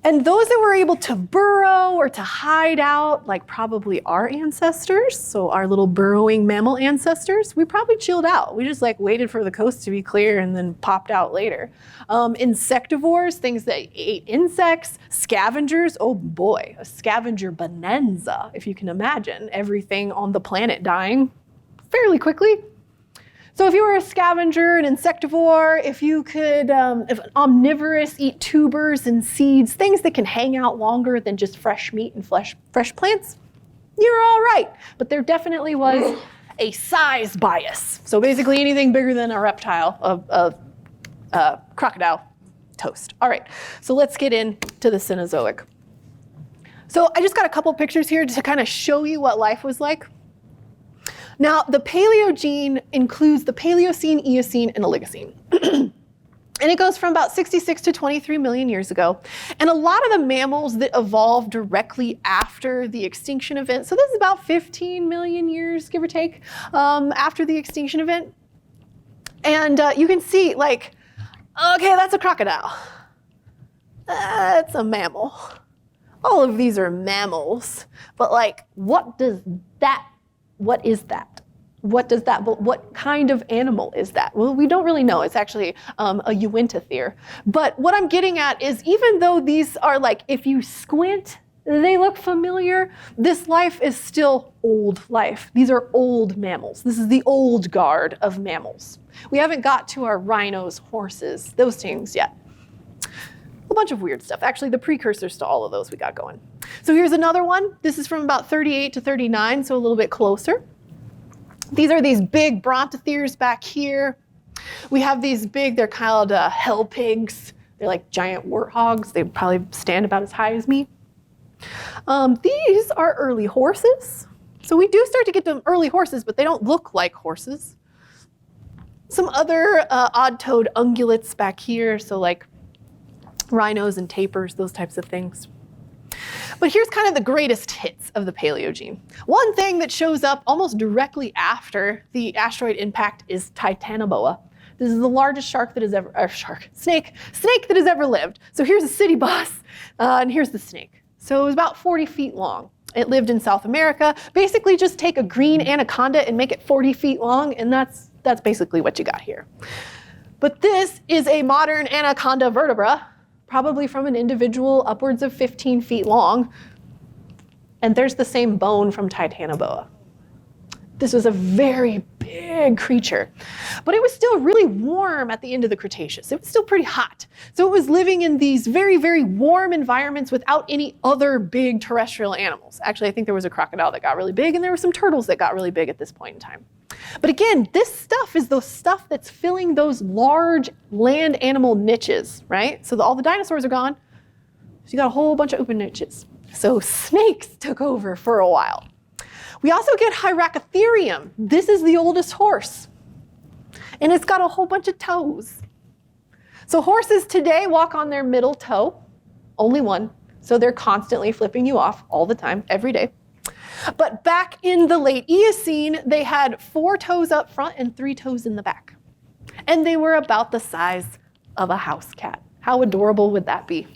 And those that were able to burrow or to hide out, like probably our ancestors, so our little burrowing mammal ancestors, we probably chilled out. We just like waited for the coast to be clear and then popped out later. Insectivores, things that ate insects, scavengers, oh boy, a scavenger bonanza, if you can imagine everything on the planet dying fairly quickly. So if you were a scavenger, an insectivore, if you could, if an omnivorous, eat tubers and seeds, things that can hang out longer than just fresh meat and fresh plants, you're all right. But there definitely was a size bias. So basically anything bigger than a reptile, a crocodile, toast. All right, so let's get into the Cenozoic. So I just got a couple pictures here to kind of show you what life was like. Now, the Paleogene includes the Paleocene, Eocene, and Oligocene. And it goes from about 66 to 23 million years ago. And a lot of the mammals that evolved directly after the extinction event, so this is about 15 million years, give or take, after the extinction event. And you can see, like, okay, that's a crocodile. That's a mammal. All of these are mammals. But like, what is that? What kind of animal is that? Well, we don't really know. It's actually a Uintathere. But what I'm getting at is even though these are like, if you squint, they look familiar, this life is still old life. These are old mammals. This is the old guard of mammals. We haven't got to our rhinos, horses, those things yet. A bunch of weird stuff. Actually, the precursors to all of those we got going. So here's another one. This is from about 38 to 39, so a little bit closer. These are these big brontotheres back here. We have these big, they're called hell pigs. They're like giant warthogs. They probably stand about as high as me. These are early horses. So we do start to get to early horses, but they don't look like horses. Some other odd-toed ungulates back here, so like rhinos and tapirs, those types of things. But here's kind of the greatest hits of the Paleogene. One thing that shows up almost directly after the asteroid impact is Titanoboa. This is the largest snake that has ever lived. So here's a city boss, and here's the snake. So it was about 40 feet long. It lived in South America. Basically just take a green anaconda and make it 40 feet long, and that's basically what you got here. But this is a modern anaconda vertebra, probably from an individual upwards of 15 feet long. And there's the same bone from Titanoboa. This was a very big creature, but it was still really warm at the end of the Cretaceous. It was still pretty hot. So it was living in these very, very warm environments without any other big terrestrial animals. Actually, I think there was a crocodile that got really big, and there were some turtles that got really big at this point in time. But again, this stuff is the stuff that's filling those large land animal niches, right? So all the dinosaurs are gone, so you got a whole bunch of open niches. So snakes took over for a while. We also get Hyracotherium. This is the oldest horse, and it's got a whole bunch of toes. So horses today walk on their middle toe, only one, so they're constantly flipping you off all the time, every day. But back in the late Eocene, they had 4 toes up front and 3 toes in the back. And they were about the size of a house cat. How adorable would that be?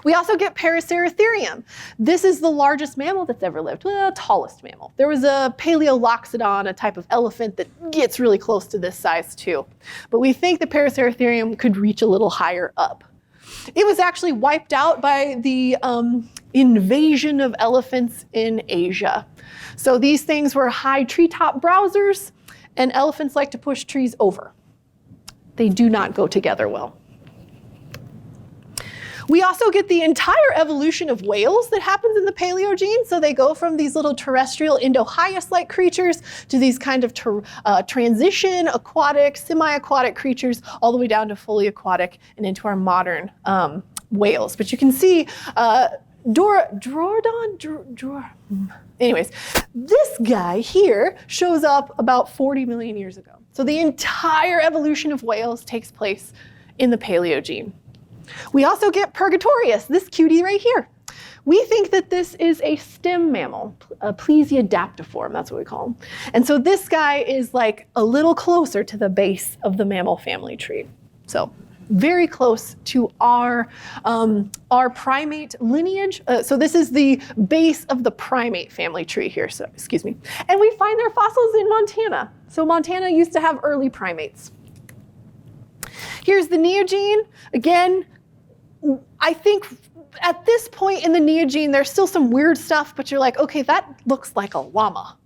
We also get Paraceratherium. This is the largest mammal that's ever lived, well, tallest mammal. There was a Paleoloxodon, a type of elephant that gets really close to this size too. But we think the Paraceratherium could reach a little higher up. It was actually wiped out by the invasion of elephants in Asia. So these things were high treetop browsers, and elephants like to push trees over. They do not go together well. We also get the entire evolution of whales that happens in the Paleogene. So they go from these little terrestrial Indohyus-like creatures to these kind of transition aquatic, semi-aquatic creatures, all the way down to fully aquatic and into our modern whales. But you can see anyways, this guy here shows up about 40 million years ago. So the entire evolution of whales takes place in the Paleogene. We also get Purgatorius, this cutie right here. We think that this is a stem mammal, a Plesiodaptiform, that's what we call him. And so this guy is like a little closer to the base of the mammal family tree. So very close to our primate lineage. So this is the base of the primate family tree here, so excuse me. And we find their fossils in Montana. So Montana used to have early primates. Here's the Neogene. Again, I think at this point in the Neogene, there's still some weird stuff, but you're like, okay, that looks like a llama.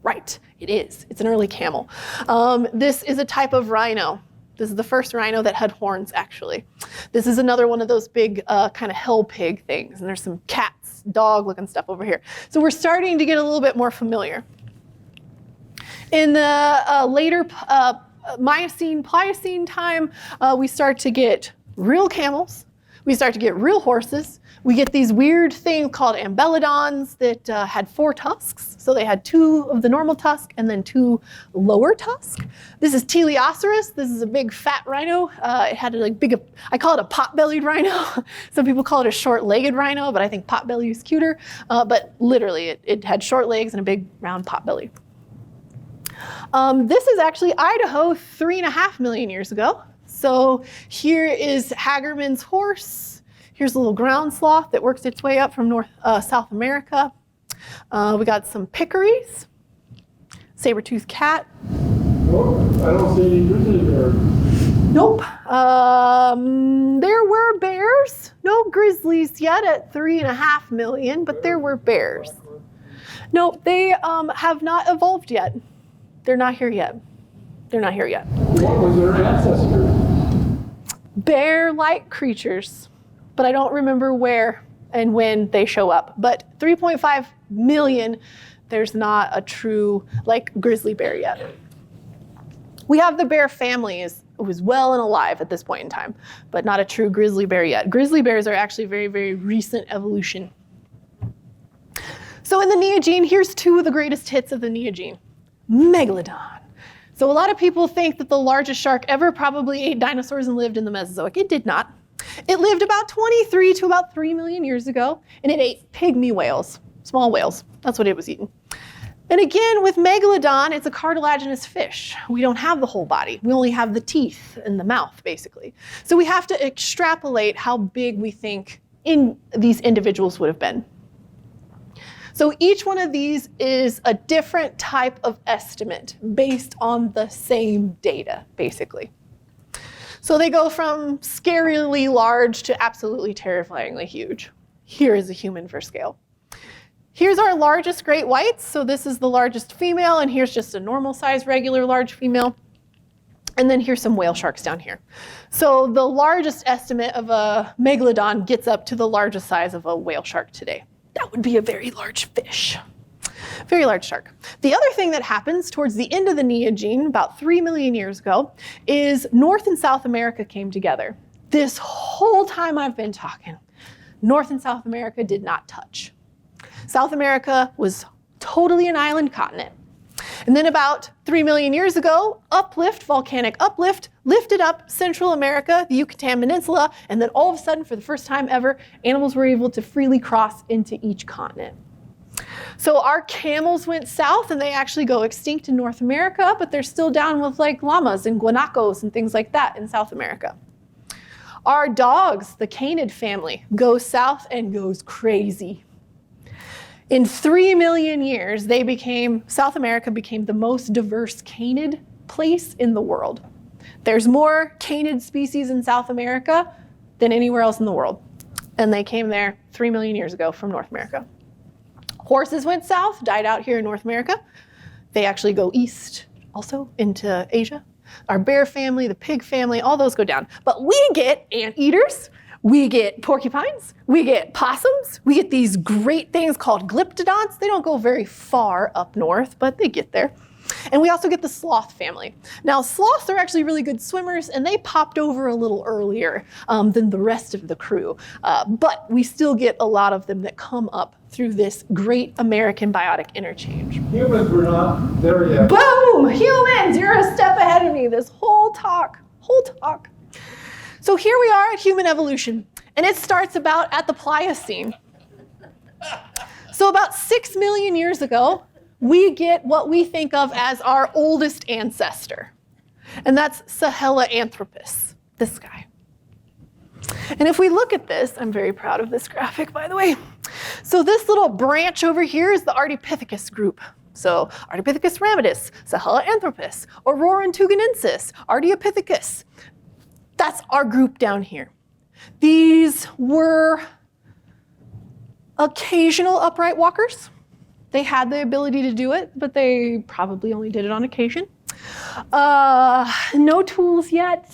Right, it is. It's an early camel. This is a type of rhino. This is the first rhino that had horns, actually. This is another one of those big kind of hell pig things, and there's some cats, dog-looking stuff over here. So we're starting to get a little bit more familiar. In the later Miocene, Pliocene time, we start to get real camels. We start to get real horses. We get these weird things called ambelodons that had 4 tusks. So they had 2 of the normal tusk and then 2 lower tusk. This is Teleoceras. This is a big fat rhino. It had a like big, I call it a pot-bellied rhino. Some people call it a short-legged rhino, but I think pot-belly is cuter. But literally, it had short legs and a big round pot belly. This is actually Idaho 3.5 million years ago. So here is Hagerman's horse. Here's a little ground sloth that works its way up from South America. We got some peccaries. saber-toothed cat. Nope, I don't see any grizzly bears. Nope. There were bears. No grizzlies yet at 3.5 million, but there were bears. Nope, they have not evolved yet. They're not here yet. They're not here yet. What was their ancestor? Bear-like creatures, but I don't remember where and when they show up. But 3.5 million, there's not a true like grizzly bear yet. We have the bear family is well and alive at this point in time, but not a true grizzly bear yet. Grizzly bears are actually very, very recent evolution. So in the Neogene, here's two of the greatest hits of the Neogene. Megalodon. So a lot of people think that the largest shark ever probably ate dinosaurs and lived in the Mesozoic. It did not. It lived about 23 to about 3 million years ago, and it ate pygmy whales, small whales. That's what it was eating. And again, with Megalodon, it's a cartilaginous fish. We don't have the whole body. We only have the teeth and the mouth, basically. So we have to extrapolate how big we think these individuals would have been. So each one of these is a different type of estimate based on the same data, basically. So they go from scarily large to absolutely terrifyingly huge. Here is a human for scale. Here's our largest great whites. So this is the largest female, and here's just a normal size, regular large female. And then here's some whale sharks down here. So the largest estimate of a megalodon gets up to the largest size of a whale shark today. That would be a very large fish. Very large shark. The other thing that happens towards the end of the Neogene, about 3 million years ago, is North and South America came together. This whole time I've been talking, North and South America did not touch. South America was totally an island continent. And then about 3 million years ago, uplift, volcanic uplift, lifted up Central America, the Yucatan Peninsula, and then all of a sudden, for the first time ever, animals were able to freely cross into each continent. So our camels went south, and they actually go extinct in North America, but they're still down with like llamas and guanacos and things like that in South America. Our dogs, the canid family, goes south and goes crazy. In 3 million years, South America became the most diverse canid place in the world. There's more canid species in South America than anywhere else in the world. And they came there 3 million years ago from North America. Horses went south, died out here in North America. They actually go east also into Asia. Our bear family, the pig family, all those go down. But we get anteaters. We get porcupines, we get possums, we get these great things called glyptodonts. They don't go very far up north, but they get there. And we also get the sloth family. Now, sloths are actually really good swimmers, and they popped over a little earlier than the rest of the crew. But we still get a lot of them that come up through this great American biotic interchange. Humans were not there yet. Boom! Humans, you're a step ahead of me this whole talk. So here we are at human evolution, and it starts about at the Pliocene. So about 6 million years ago, we get what we think of as our oldest ancestor, and that's Sahelanthropus, this guy. And if we look at this, I'm very proud of this graphic, by the way. So this little branch over here is the Ardipithecus group. So Ardipithecus ramidus, Sahelanthropus, Aurorantuganensis, Ardipithecus. That's our group down here. These were occasional upright walkers. They had the ability to do it, but they probably only did it on occasion. No tools yet.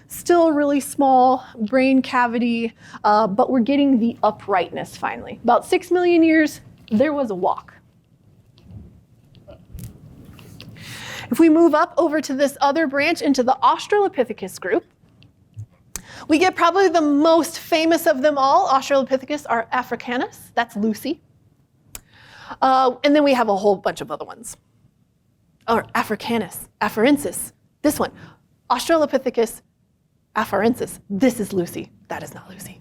Still really small brain cavity, but we're getting the uprightness finally. About 6 million years, there was a walk. If we move up over to this other branch into the Australopithecus group, we get probably the most famous of them all. Australopithecus are Africanus, that's Lucy. And then we have a whole bunch of other ones. Or Africanus, Afarensis, this one. Australopithecus afarensis, this is Lucy, that is not Lucy.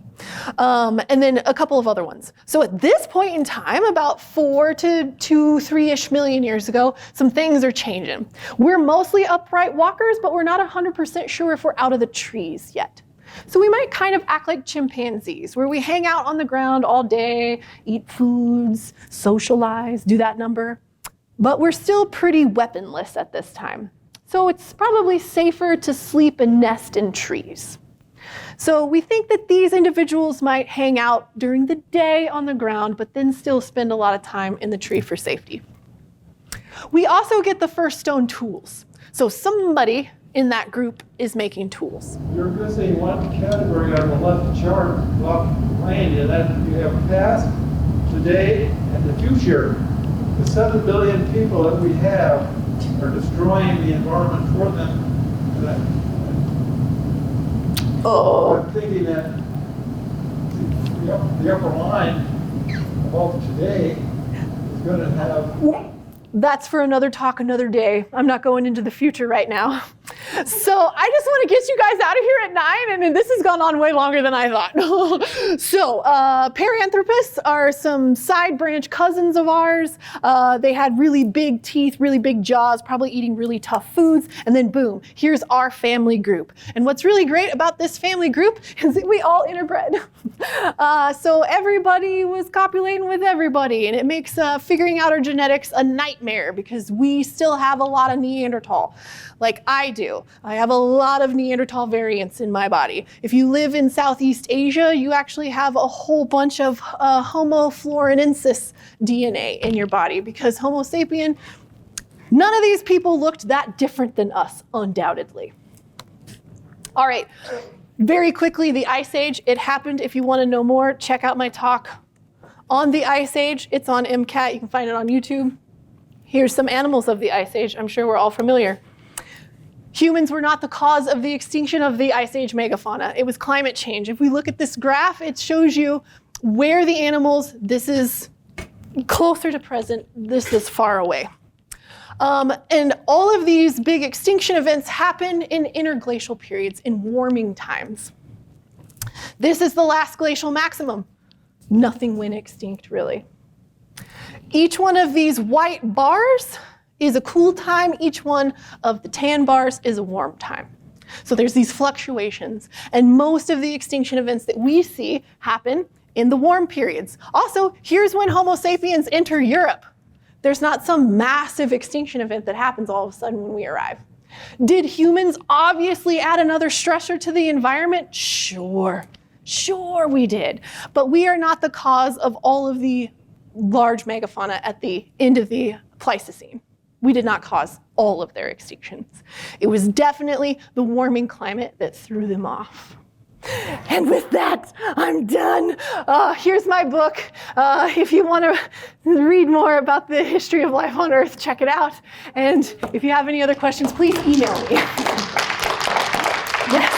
And then a couple of other ones. So at this point in time, about 4 to 3-ish million years ago, some things are changing. We're mostly upright walkers, but we're not 100% sure if we're out of the trees yet. So we might kind of act like chimpanzees, where we hang out on the ground all day, eat foods, socialize, do that number. But we're still pretty weaponless at this time. So it's probably safer to sleep and nest in trees. So we think that these individuals might hang out during the day on the ground, but then still spend a lot of time in the tree for safety. We also get the first stone tools. So somebody in that group is making tools. You're missing one category on the left chart, left plane, and that you have past, today, and the future. The 7 billion people that we have are destroying the environment for them. And I'm thinking that the upper line of today is going to have... That's for another talk, another day. I'm not going into the future right now. So I just want to get you guys out of here at 9, and this has gone on way longer than I thought. So Paranthropus are some side branch cousins of ours. They had really big teeth, really big jaws, probably eating really tough foods, and then boom, here's our family group. And what's really great about this family group is that we all interbred. So everybody was copulating with everybody, and it makes figuring out our genetics a nightmare because we still have a lot of Neanderthal, like I do. I have a lot of Neanderthal variants in my body. If you live in Southeast Asia, you actually have a whole bunch of Homo florinensis DNA in your body because Homo sapien, none of these people looked that different than us, undoubtedly. All right, very quickly, the Ice Age. It happened. If you want to know more, check out my talk on the Ice Age. It's on MCAT. You can find it on YouTube. Here's some animals of the Ice Age. I'm sure we're all familiar. Humans were not the cause of the extinction of the Ice Age megafauna. It was climate change. If we look at this graph, it shows you where the animals, this is closer to present, this is far away. And all of these big extinction events happen in interglacial periods, in warming times. This is the last glacial maximum. Nothing went extinct, really. Each one of these white bars is a cool time. Each one of the tan bars is a warm time. So there's these fluctuations. And most of the extinction events that we see happen in the warm periods. Also, here's when Homo sapiens enter Europe. There's not some massive extinction event that happens all of a sudden when we arrive. Did humans obviously add another stressor to the environment? Sure we did. But we are not the cause of all of the large megafauna at the end of the Pleistocene. We did not cause all of their extinctions. It was definitely the warming climate that threw them off. And with that, I'm done. Here's my book. If you want to read more about the history of life on Earth, check it out. And if you have any other questions, please email me. Yes.